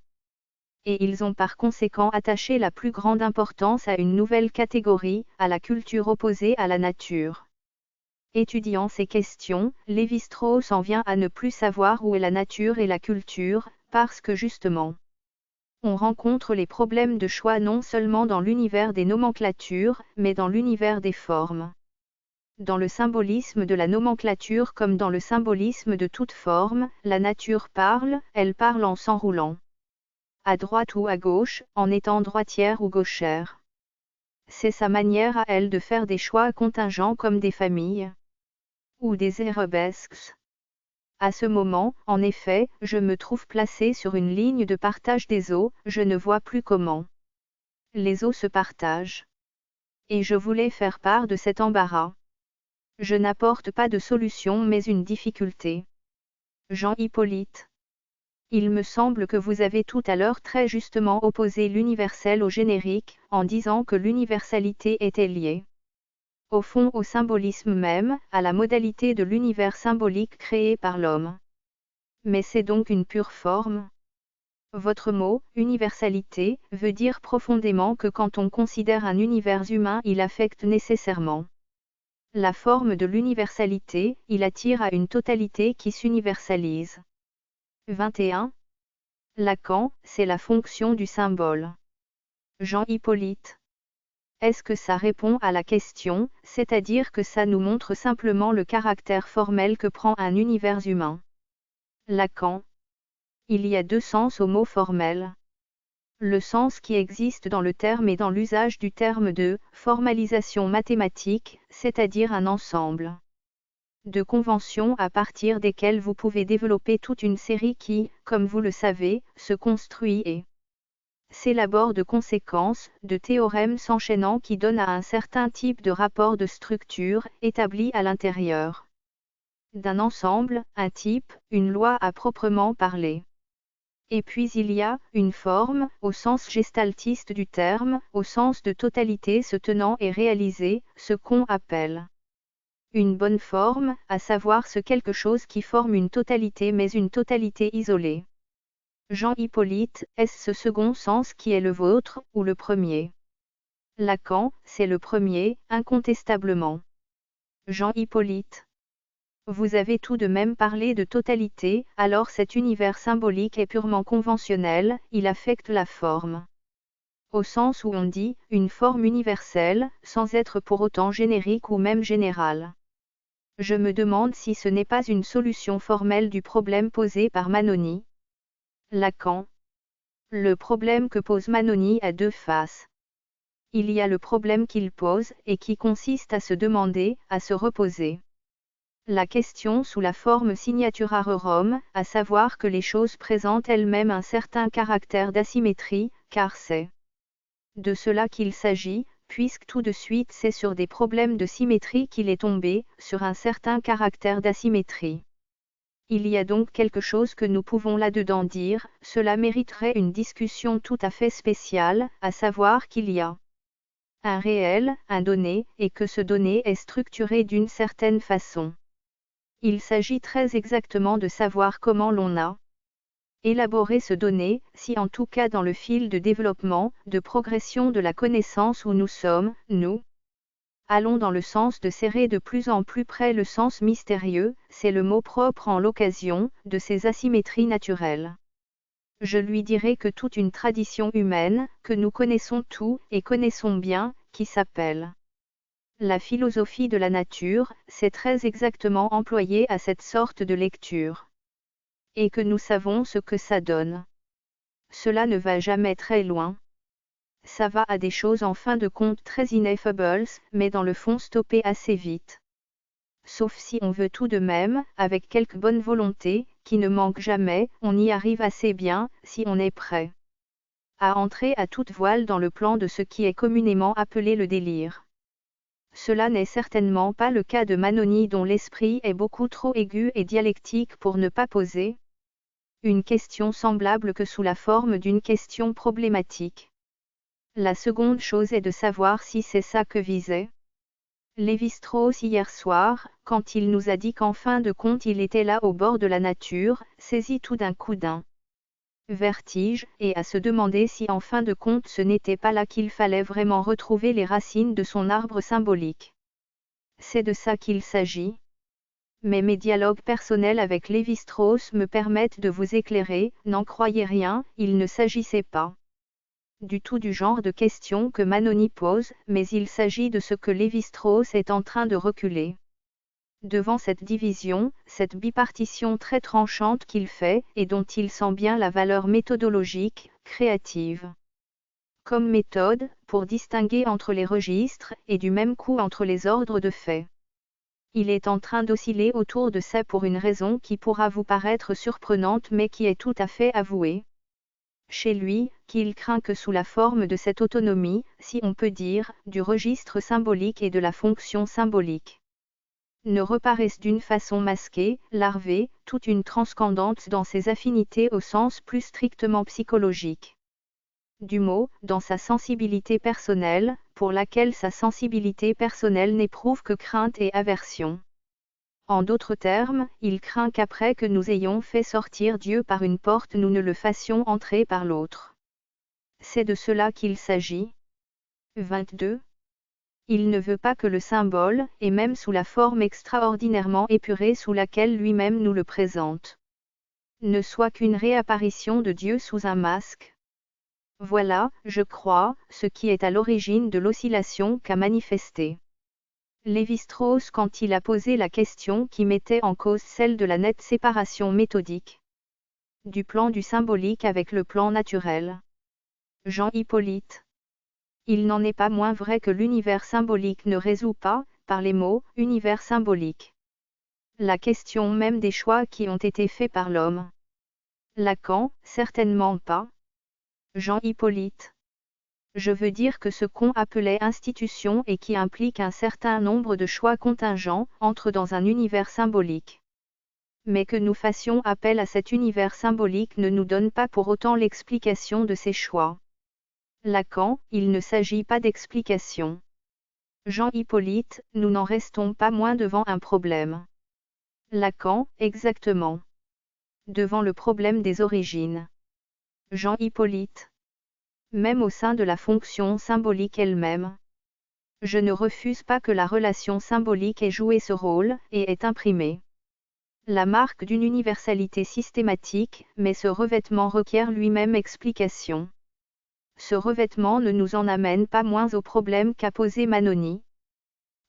Et ils ont par conséquent attaché la plus grande importance à une nouvelle catégorie, à la culture opposée à la nature. Étudiant ces questions, Lévi-Strauss en vient à ne plus savoir où est la nature et la culture, parce que justement, on rencontre les problèmes de choix non seulement dans l'univers des nomenclatures, mais dans l'univers des formes. Dans le symbolisme de la nomenclature comme dans le symbolisme de toute forme, la nature parle, elle parle en s'enroulant. À droite ou à gauche, en étant droitière ou gauchère. C'est sa manière à elle de faire des choix contingents comme des familles. Ou des arabesques. À ce moment, en effet, je me trouve placé sur une ligne de partage des eaux, je ne vois plus comment les eaux se partagent. Et je voulais faire part de cet embarras. Je n'apporte pas de solution mais une difficulté. Jean Hippolyte. Il me semble que vous avez tout à l'heure très justement opposé l'universel au générique, en disant que l'universalité était liée au fond au symbolisme même, à la modalité de l'univers symbolique créé par l'homme. Mais c'est donc une pure forme. Votre mot, universalité, veut dire profondément que quand on considère un univers humain, il affecte nécessairement la forme de l'universalité, il attire à une totalité qui s'universalise. 21. Lacan, c'est la fonction du symbole. Jean Hippolyte. Est-ce que ça répond à la question, c'est-à-dire que ça nous montre simplement le caractère formel que prend un univers humain? Lacan. Il y a deux sens au mot formel. Le sens qui existe dans le terme et dans l'usage du terme de formalisation mathématique, c'est-à-dire un ensemble de conventions à partir desquelles vous pouvez développer toute une série qui, comme vous le savez, se construit et s'élabore de conséquences, de théorèmes s'enchaînant qui donnent à un certain type de rapport de structure, établi à l'intérieur d'un ensemble, un type, une loi à proprement parler. Et puis il y a une forme, au sens gestaltiste du terme, au sens de totalité se tenant et réalisée, ce qu'on appelle une bonne forme, à savoir ce quelque chose qui forme une totalité mais une totalité isolée. Jean Hippolyte, est-ce ce second sens qui est le vôtre, ou le premier? Lacan, c'est le premier, incontestablement. Jean Hippolyte. Vous avez tout de même parlé de totalité, alors cet univers symbolique est purement conventionnel, il affecte la forme. Au sens où on dit, une forme universelle, sans être pour autant générique ou même générale. Je me demande si ce n'est pas une solution formelle du problème posé par Manoni. Lacan. Le problème que pose Manoni a deux faces. Il y a le problème qu'il pose, et qui consiste à se demander, à se reposer la question sous la forme signaturarum, à savoir que les choses présentent elles-mêmes un certain caractère d'asymétrie, car c'est de cela qu'il s'agit, puisque tout de suite c'est sur des problèmes de symétrie qu'il est tombé, sur un certain caractère d'asymétrie. Il y a donc quelque chose que nous pouvons là-dedans dire, cela mériterait une discussion tout à fait spéciale, à savoir qu'il y a un réel, un donné, et que ce donné est structuré d'une certaine façon. Il s'agit très exactement de savoir comment l'on a élaboré ce donné, si en tout cas dans le fil de développement, de progression de la connaissance où nous sommes, nous allons dans le sens de serrer de plus en plus près le sens mystérieux, c'est le mot propre en l'occasion, de ces asymétries naturelles. Je lui dirai que toute une tradition humaine, que nous connaissons tout, et connaissons bien, qui s'appelle la philosophie de la nature, c'est très exactement employé à cette sorte de lecture. Et que nous savons ce que ça donne. Cela ne va jamais très loin. ça va à des choses en fin de compte très ineffables, mais dans le fond stopper assez vite. Sauf si on veut tout de même, avec quelque bonne volonté, qui ne manque jamais, on y arrive assez bien, si on est prêt à entrer à toute voile dans le plan de ce qui est communément appelé le délire. Cela n'est certainement pas le cas de Manoni dont l'esprit est beaucoup trop aigu et dialectique pour ne pas poser une question semblable que sous la forme d'une question problématique. La seconde chose est de savoir si c'est ça que visait Lévi-Strauss hier soir, quand il nous a dit qu'en fin de compte il était là au bord de la nature, saisi tout d'un coup d'un vertige, et à se demander si en fin de compte ce n'était pas là qu'il fallait vraiment retrouver les racines de son arbre symbolique. C'est de ça qu'il s'agit. Mais mes dialogues personnels avec Lévi-Strauss me permettent de vous éclairer, n'en croyez rien, il ne s'agissait pas du tout du genre de questions que Manoni pose, mais il s'agit de ce que Lévi-Strauss est en train de reculer. Devant cette division, cette bipartition très tranchante qu'il fait, et dont il sent bien la valeur méthodologique, créative. Comme méthode, pour distinguer entre les registres, et du même coup entre les ordres de faits. Il est en train d'osciller autour de ça pour une raison qui pourra vous paraître surprenante mais qui est tout à fait avouée. Chez lui, qu'il craint que sous la forme de cette autonomie, si on peut dire, du registre symbolique et de la fonction symbolique, ne reparaisse d'une façon masquée, larvée, toute une transcendance dans ses affinités au sens plus strictement psychologique du mot, dans sa sensibilité personnelle, pour laquelle sa sensibilité personnelle n'éprouve que crainte et aversion. En d'autres termes, il craint qu'après que nous ayons fait sortir Dieu par une porte nous ne le fassions entrer par l'autre. C'est de cela qu'il s'agit. 22. Il ne veut pas que le symbole, et même sous la forme extraordinairement épurée sous laquelle lui-même nous le présente, ne soit qu'une réapparition de Dieu sous un masque. Voilà, je crois, ce qui est à l'origine de l'oscillation qu'a manifestée Lévi-Strauss quand il a posé la question qui mettait en cause celle de la nette séparation méthodique du plan du symbolique avec le plan naturel. Jean Hippolyte. Il n'en est pas moins vrai que l'univers symbolique ne résout pas, par les mots, univers symbolique, la question même des choix qui ont été faits par l'homme. Lacan, certainement pas. Jean Hippolyte. Je veux dire que ce qu'on appelait institution et qui implique un certain nombre de choix contingents, entre dans un univers symbolique. Mais que nous fassions appel à cet univers symbolique ne nous donne pas pour autant l'explication de ces choix. Lacan, il ne s'agit pas d'explication. Jean Hippolyte, nous n'en restons pas moins devant un problème. Lacan, exactement. Devant le problème des origines. Jean Hippolyte. Même au sein de la fonction symbolique elle-même. Je ne refuse pas que la relation symbolique ait joué ce rôle, et ait imprimé la marque d'une universalité systématique, mais ce revêtement requiert lui-même explication. Ce revêtement ne nous en amène pas moins au problème qu'a posé Manoni.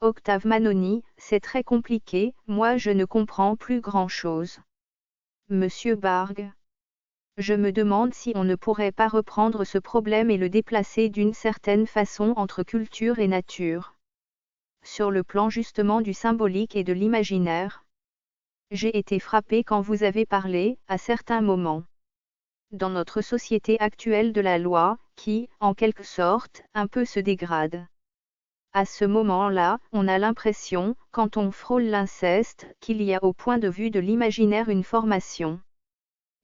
Octave Manoni, c'est très compliqué, moi je ne comprends plus grand-chose. Monsieur Bargue. Je me demande si on ne pourrait pas reprendre ce problème et le déplacer d'une certaine façon entre culture et nature. Sur le plan justement du symbolique et de l'imaginaire. J'ai été frappé quand vous avez parlé, à certains moments, dans notre société actuelle de la loi, qui, en quelque sorte, un peu se dégrade. À ce moment-là, on a l'impression, quand on frôle l'inceste, qu'il y a au point de vue de l'imaginaire une formation.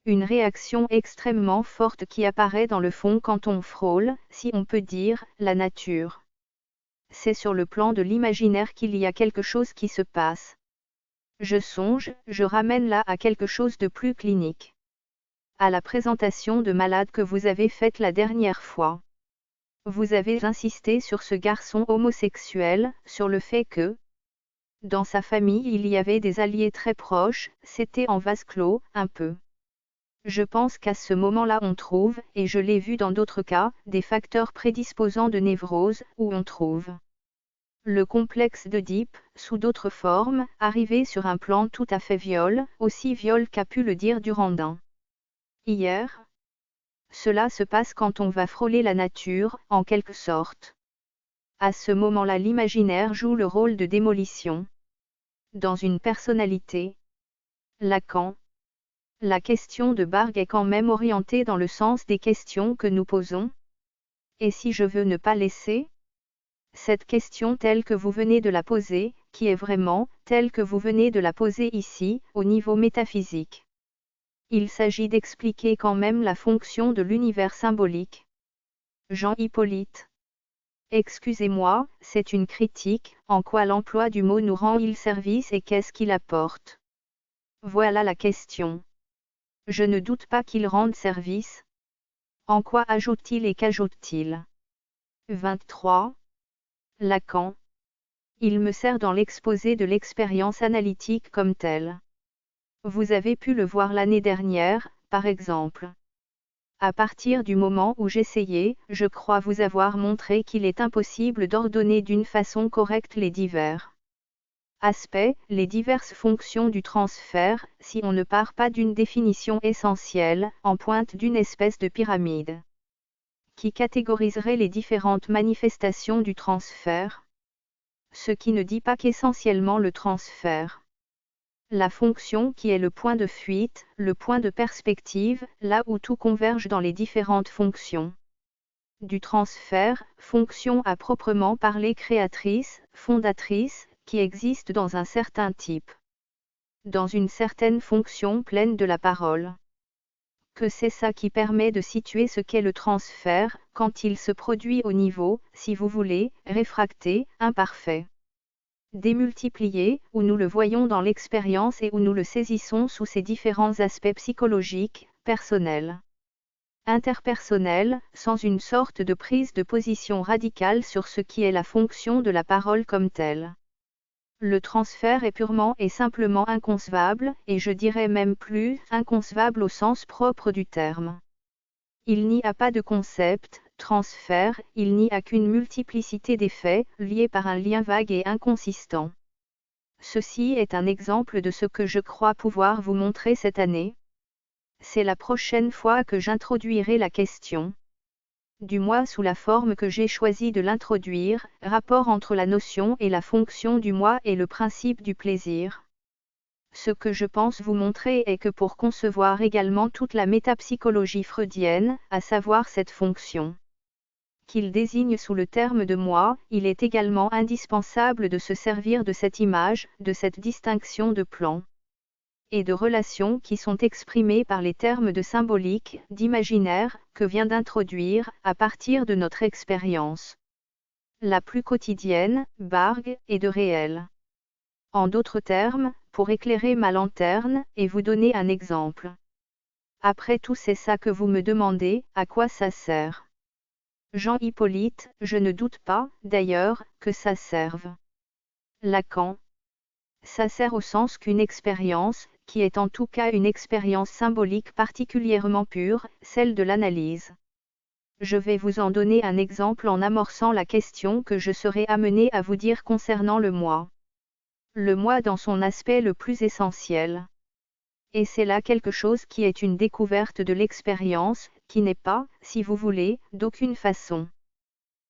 Une réaction extrêmement forte qui apparaît dans le fond quand on frôle, si on peut dire, la nature. C'est sur le plan de l'imaginaire qu'il y a quelque chose qui se passe. Je ramène là à quelque chose de plus clinique. À la présentation de malade que vous avez faite la dernière fois. Vous avez insisté sur ce garçon homosexuel, sur le fait que, dans sa famille il y avait des alliés très proches, c'était en vase clos, un peu. Je pense qu'à ce moment-là on trouve, et je l'ai vu dans d'autres cas, des facteurs prédisposants de névrose, où on trouve le complexe d'Oedipe, sous d'autres formes, arrivé sur un plan tout à fait viol, aussi viol qu'a pu le dire Durandin. Hier, Cela se passe quand on va frôler la nature, en quelque sorte. À ce moment-là, l'imaginaire joue le rôle de démolition. Dans une personnalité, Lacan. La question de Bargue est quand même orientée dans le sens des questions que nous posons. Et si je veux ne pas laisser cette question telle que vous venez de la poser, qui est vraiment, telle que vous venez de la poser ici, au niveau métaphysique. Il s'agit d'expliquer quand même la fonction de l'univers symbolique. Jean Hippolyte. Excusez-moi, c'est une critique, en quoi l'emploi du mot nous rend-il service et qu'est-ce qu'il apporte? Voilà la question. Je ne doute pas qu'il rende service. En quoi ajoute-t-il et qu'ajoute-t-il? 23. Lacan. Il me sert dans l'exposé de l'expérience analytique comme telle. Vous avez pu le voir l'année dernière, par exemple. À partir du moment où j'essayais, je crois vous avoir montré qu'il est impossible d'ordonner d'une façon correcte les divers aspects, les diverses fonctions du transfert, si on ne part pas d'une définition essentielle, en pointe d'une espèce de pyramide, qui catégoriserait les différentes manifestations du transfert. Ce qui ne dit pas qu'essentiellement le transfert. La fonction qui est le point de fuite, le point de perspective, là où tout converge dans les différentes fonctions. Du transfert, fonction à proprement parler créatrice, fondatrice, qui existe dans un certain type. Dans une certaine fonction pleine de la parole. Que c'est ça qui permet de situer ce qu'est le transfert, quand il se produit au niveau, si vous voulez, réfracté, imparfait. Démultiplié, où nous le voyons dans l'expérience et où nous le saisissons sous ses différents aspects psychologiques, personnels, interpersonnels, sans une sorte de prise de position radicale sur ce qui est la fonction de la parole comme telle. Le transfert est purement et simplement inconcevable, et je dirais même plus, inconcevable au sens propre du terme. Il n'y a pas de concept, transfert, il n'y a qu'une multiplicité d'effets, liés par un lien vague et inconsistant. Ceci est un exemple de ce que je crois pouvoir vous montrer cette année. C'est la prochaine fois que j'introduirai la question. Du moi sous la forme que j'ai choisi de l'introduire, rapport entre la notion et la fonction du moi et le principe du plaisir. Ce que je pense vous montrer est que pour concevoir également toute la métapsychologie freudienne, à savoir cette fonction qu'il désigne sous le terme de moi, il est également indispensable de se servir de cette image, de cette distinction de plan et de relations qui sont exprimées par les termes de symbolique, d'imaginaire, que vient d'introduire, à partir de notre expérience la plus quotidienne, Bargue, et de réel. En d'autres termes, pour éclairer ma lanterne, et vous donner un exemple. Après tout, c'est ça que vous me demandez, à quoi ça sert? Jean Hippolyte, je ne doute pas, d'ailleurs, que ça serve. Lacan. Ça sert au sens qu'une expérience, qui est en tout cas une expérience symbolique particulièrement pure, celle de l'analyse. Je vais vous en donner un exemple en amorçant la question que je serai amené à vous dire concernant le moi. Le moi dans son aspect le plus essentiel. Et c'est là quelque chose qui est une découverte de l'expérience, qui n'est pas, si vous voulez, d'aucune façon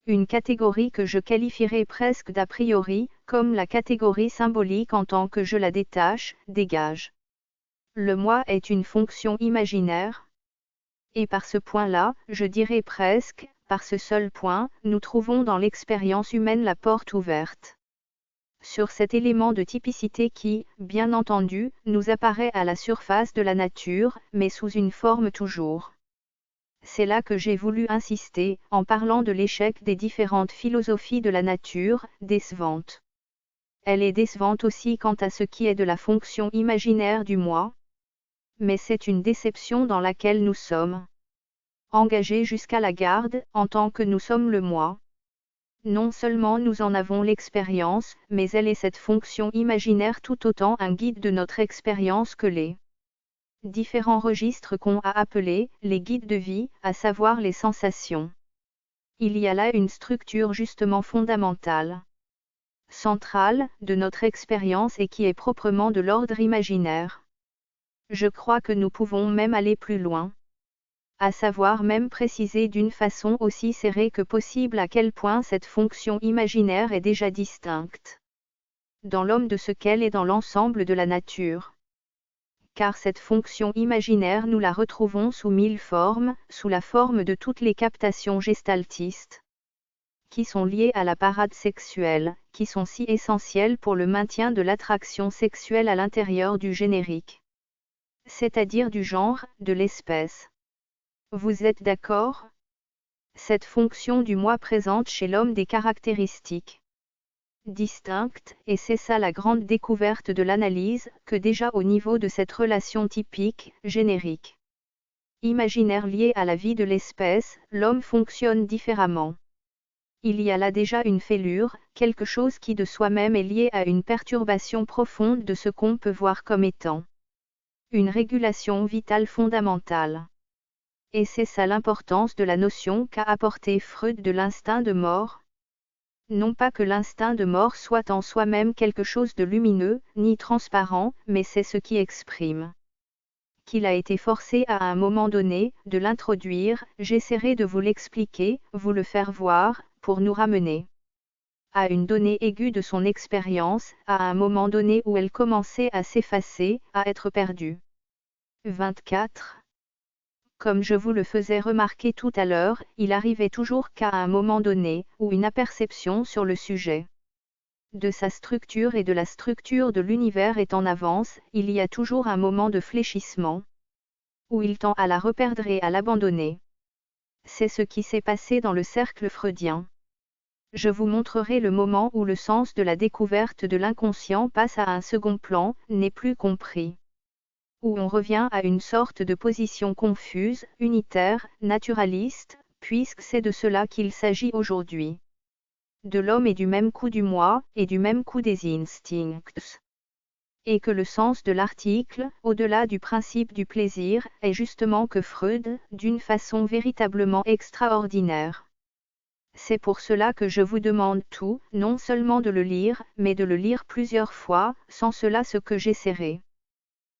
une catégorie que je qualifierais presque d'a priori, comme la catégorie symbolique en tant que je la détache, dégage. Le moi est une fonction imaginaire. Et par ce point-là, je dirais presque, par ce seul point, nous trouvons dans l'expérience humaine la porte ouverte. Sur cet élément de typicité qui, bien entendu, nous apparaît à la surface de la nature, mais sous une forme toujours. C'est là que j'ai voulu insister, en parlant de l'échec des différentes philosophies de la nature, décevantes. Elle est décevante aussi quant à ce qui est de la fonction imaginaire du moi. Mais c'est une déception dans laquelle nous sommes engagés jusqu'à la garde, en tant que nous sommes le moi. Non seulement nous en avons l'expérience, mais elle est cette fonction imaginaire tout autant un guide de notre expérience que les différents registres qu'on a appelés les guides de vie, à savoir les sensations. Il y a là une structure justement fondamentale, centrale, de notre expérience et qui est proprement de l'ordre imaginaire. Je crois que nous pouvons même aller plus loin. À savoir même préciser d'une façon aussi serrée que possible à quel point cette fonction imaginaire est déjà distincte dans l'homme de ce qu'elle est dans l'ensemble de la nature. Car cette fonction imaginaire nous la retrouvons sous 1000 formes, sous la forme de toutes les captations gestaltistes, qui sont liées à la parade sexuelle, qui sont si essentielles pour le maintien de l'attraction sexuelle à l'intérieur du générique, c'est-à-dire du genre, de l'espèce. Vous êtes d'accord? Cette fonction du moi présente chez l'homme des caractéristiques distinctes, et c'est ça la grande découverte de l'analyse, que déjà au niveau de cette relation typique, générique, imaginaire liée à la vie de l'espèce, l'homme fonctionne différemment. Il y a là déjà une fêlure, quelque chose qui de soi-même est lié à une perturbation profonde de ce qu'on peut voir comme étant une régulation vitale fondamentale. Et c'est ça l'importance de la notion qu'a apporté Freud de l'instinct de mort. Non pas que l'instinct de mort soit en soi-même quelque chose de lumineux, ni transparent, mais c'est ce qui exprime qu'il a été forcé à un moment donné, de l'introduire, j'essaierai de vous l'expliquer, vous le faire voir, pour nous ramener à une donnée aiguë de son expérience, à un moment donné où elle commençait à s'effacer, à être perdue. 24. Comme je vous le faisais remarquer tout à l'heure, il arrivait toujours qu'à un moment donné, où une aperception sur le sujet de sa structure et de la structure de l'univers est en avance, il y a toujours un moment de fléchissement, où il tend à la reperdre et à l'abandonner. C'est ce qui s'est passé dans le cercle freudien. Je vous montrerai le moment où le sens de la découverte de l'inconscient passe à un second plan, n'est plus compris, où on revient à une sorte de position confuse, unitaire, naturaliste, puisque c'est de cela qu'il s'agit aujourd'hui. De l'homme et du même coup du moi, et du même coup des instincts. Et que le sens de l'article, au-delà du principe du plaisir, est justement que Freud, d'une façon véritablement extraordinaire. C'est pour cela que je vous demande tout, non seulement de le lire, mais de le lire plusieurs fois, sans cela ce que j'essaierai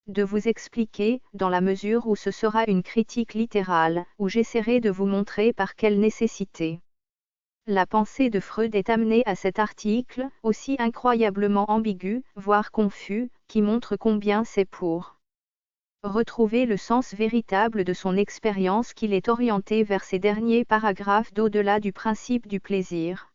de vous expliquer, dans la mesure où ce sera une critique littérale, où j'essaierai de vous montrer par quelle nécessité la pensée de Freud est amenée à cet article, aussi incroyablement ambigu, voire confus, qui montre combien c'est pour retrouver le sens véritable de son expérience qu'il est orienté vers ces derniers paragraphes d'au-delà du principe du plaisir,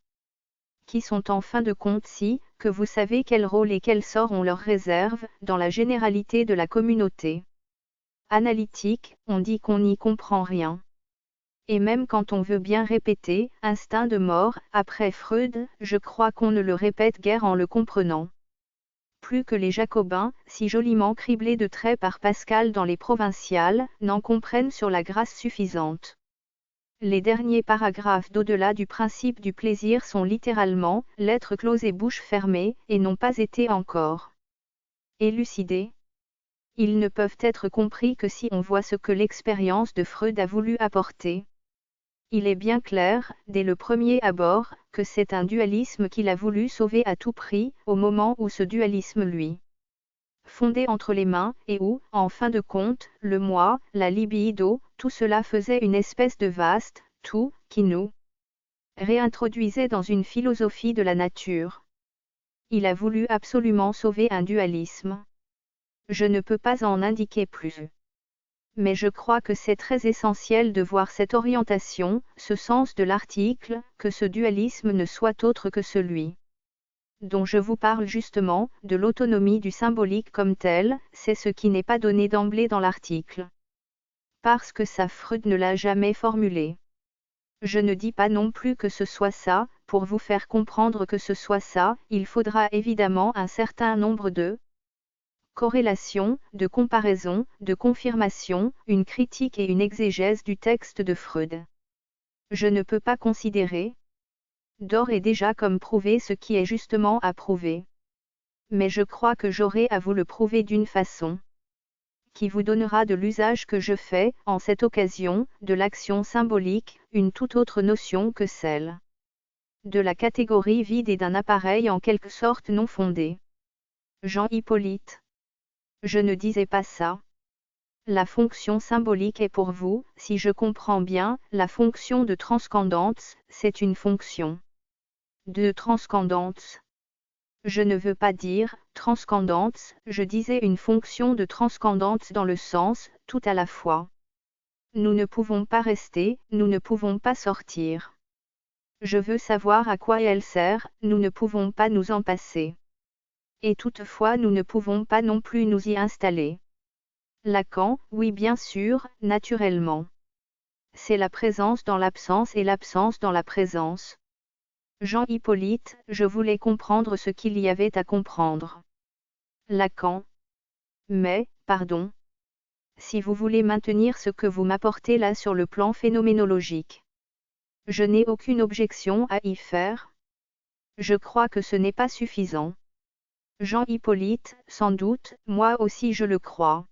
qui sont en fin de compte si, que vous savez quel rôle et quel sort on leur réserve, dans la généralité de la communauté analytique, on dit qu'on n'y comprend rien. Et même quand on veut bien répéter, instinct de mort, après Freud, je crois qu'on ne le répète guère en le comprenant. Plus que les Jacobins, si joliment criblés de traits par Pascal dans les Provinciales, n'en comprennent sur la grâce suffisante. Les derniers paragraphes d'au-delà du principe du plaisir sont littéralement « lettres closes et bouche fermée » et n'ont pas été encore élucidés. Ils ne peuvent être compris que si on voit ce que l'expérience de Freud a voulu apporter. Il est bien clair, dès le premier abord, que c'est un dualisme qu'il a voulu sauver à tout prix, au moment où ce dualisme lui fondait entre les mains, et où, en fin de compte, le moi, la libido, tout cela faisait une espèce de vaste tout, qui nous réintroduisait dans une philosophie de la nature. Il a voulu absolument sauver un dualisme. Je ne peux pas en indiquer plus. Mais je crois que c'est très essentiel de voir cette orientation, ce sens de l'article, que ce dualisme ne soit autre que celui dont je vous parle justement, de l'autonomie du symbolique comme tel, c'est ce qui n'est pas donné d'emblée dans l'article. Parce que ça Freud ne l'a jamais formulé. Je ne dis pas non plus que ce soit ça, pour vous faire comprendre que ce soit ça, il faudra évidemment un certain nombre de corrélation, de comparaison, de confirmation, une critique et une exégèse du texte de Freud. Je ne peux pas considérer d'ores et déjà comme prouvé ce qui est justement à prouver. Mais je crois que j'aurai à vous le prouver d'une façon qui vous donnera de l'usage que je fais, en cette occasion, de l'action symbolique, une toute autre notion que celle de la catégorie vide et d'un appareil en quelque sorte non fondé. Jean Hippolyte. Je ne disais pas ça. La fonction symbolique est pour vous, si je comprends bien, la fonction de transcendance, c'est une fonction de transcendance. Je ne veux pas dire transcendance, je disais une fonction de transcendance dans le sens tout à la fois. Nous ne pouvons pas rester, nous ne pouvons pas sortir. Je veux savoir à quoi elle sert, nous ne pouvons pas nous en passer. Et toutefois nous ne pouvons pas non plus nous y installer. Lacan, oui bien sûr, naturellement. C'est la présence dans l'absence et l'absence dans la présence. Jean Hippolyte, je voulais comprendre ce qu'il y avait à comprendre. Lacan. Mais, pardon. Si vous voulez maintenir ce que vous m'apportez là sur le plan phénoménologique. Je n'ai aucune objection à y faire. Je crois que ce n'est pas suffisant. Jean Hippolyte, sans doute, moi aussi je le crois.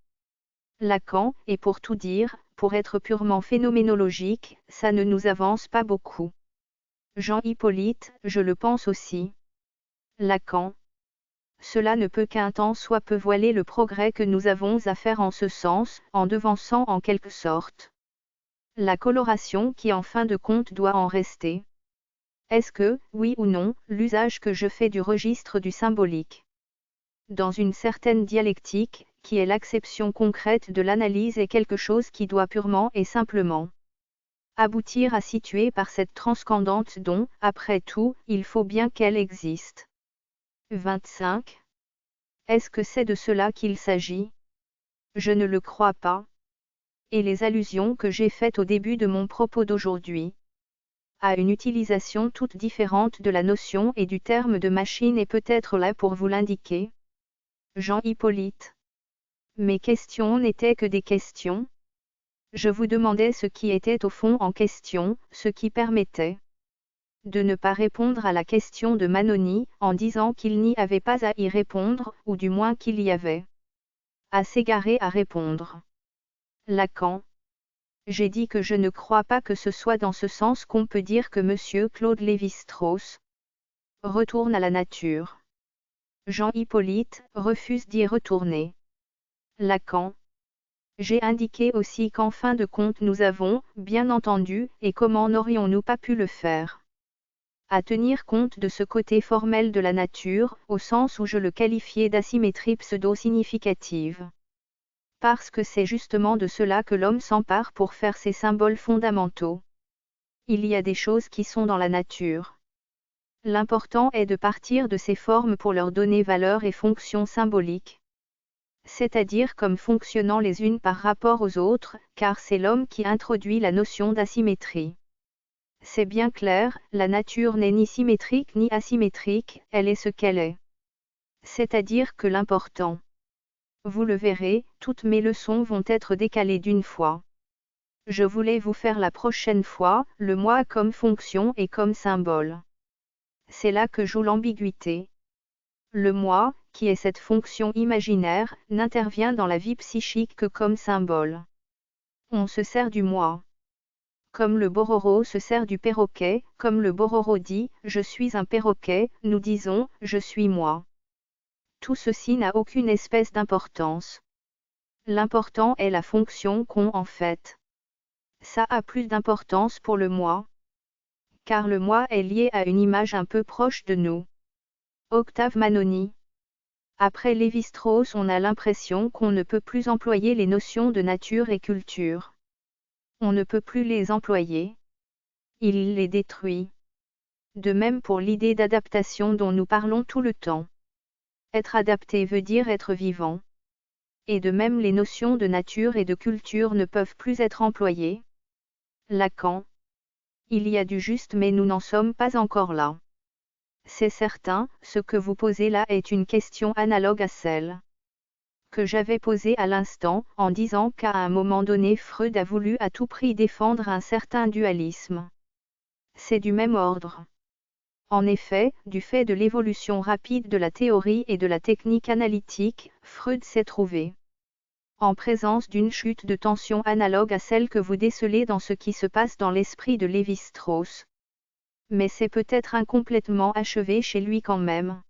Lacan, et pour tout dire, pour être purement phénoménologique, ça ne nous avance pas beaucoup. Jean Hippolyte, je le pense aussi. Lacan. Cela ne peut qu'un temps soit peu voiler le progrès que nous avons à faire en ce sens, en devançant en quelque sorte la coloration qui en fin de compte doit en rester. Est-ce que, oui ou non, l'usage que je fais du registre du symbolique dans une certaine dialectique, qui est l'acception concrète de l'analyse est quelque chose qui doit purement et simplement aboutir à situer par cette transcendance dont, après tout, il faut bien qu'elle existe. 25. Est-ce que c'est de cela qu'il s'agit? Je ne le crois pas. Et les allusions que j'ai faites au début de mon propos d'aujourd'hui à une utilisation toute différente de la notion et du terme de machine est peut-être là pour vous l'indiquer. Jean Hippolyte. Mes questions n'étaient que des questions. Je vous demandais ce qui était au fond en question, ce qui permettait de ne pas répondre à la question de Manoni, en disant qu'il n'y avait pas à y répondre, ou du moins qu'il y avait à s'égarer à répondre. Lacan. J'ai dit que je ne crois pas que ce soit dans ce sens qu'on peut dire que M. Claude Lévi-Strauss retourne à la nature. Jean Hippolyte refuse d'y retourner. Lacan. J'ai indiqué aussi qu'en fin de compte nous avons, bien entendu, et comment n'aurions-nous pas pu le faire, à tenir compte de ce côté formel de la nature, au sens où je le qualifiais d'asymétrie pseudo-significative. Parce que c'est justement de cela que l'homme s'empare pour faire ses symboles fondamentaux. Il y a des choses qui sont dans la nature. L'important est de partir de ces formes pour leur donner valeur et fonction symbolique. C'est-à-dire comme fonctionnant les unes par rapport aux autres, car c'est l'homme qui introduit la notion d'asymétrie. C'est bien clair, la nature n'est ni symétrique ni asymétrique, elle est ce qu'elle est. C'est-à-dire que l'important. Vous le verrez, toutes mes leçons vont être décalées d'une fois. Je voulais vous faire la prochaine fois, le moi comme fonction et comme symbole. C'est là que joue l'ambiguïté. Le moi, qui est cette fonction imaginaire, n'intervient dans la vie psychique que comme symbole. On se sert du moi. Comme le bororo se sert du perroquet, comme le bororo dit « je suis un perroquet », nous disons « je suis moi ». Tout ceci n'a aucune espèce d'importance. L'important est la fonction qu'ont en fait. Ça a plus d'importance pour le moi. Car le moi est lié à une image un peu proche de nous. Octave Manoni. Après Lévi-Strauss, on a l'impression qu'on ne peut plus employer les notions de nature et culture. On ne peut plus les employer. Il les détruit. De même pour l'idée d'adaptation dont nous parlons tout le temps. Être adapté veut dire être vivant. Et de même les notions de nature et de culture ne peuvent plus être employées. Lacan. Il y a du juste mais nous n'en sommes pas encore là. C'est certain, ce que vous posez là est une question analogue à celle que j'avais posée à l'instant, en disant qu'à un moment donné Freud a voulu à tout prix défendre un certain dualisme. C'est du même ordre. En effet, du fait de l'évolution rapide de la théorie et de la technique analytique, Freud s'est trouvé en présence d'une chute de tension analogue à celle que vous décelez dans ce qui se passe dans l'esprit de Lévi-Strauss. Mais c'est peut-être incomplètement achevé chez lui quand même.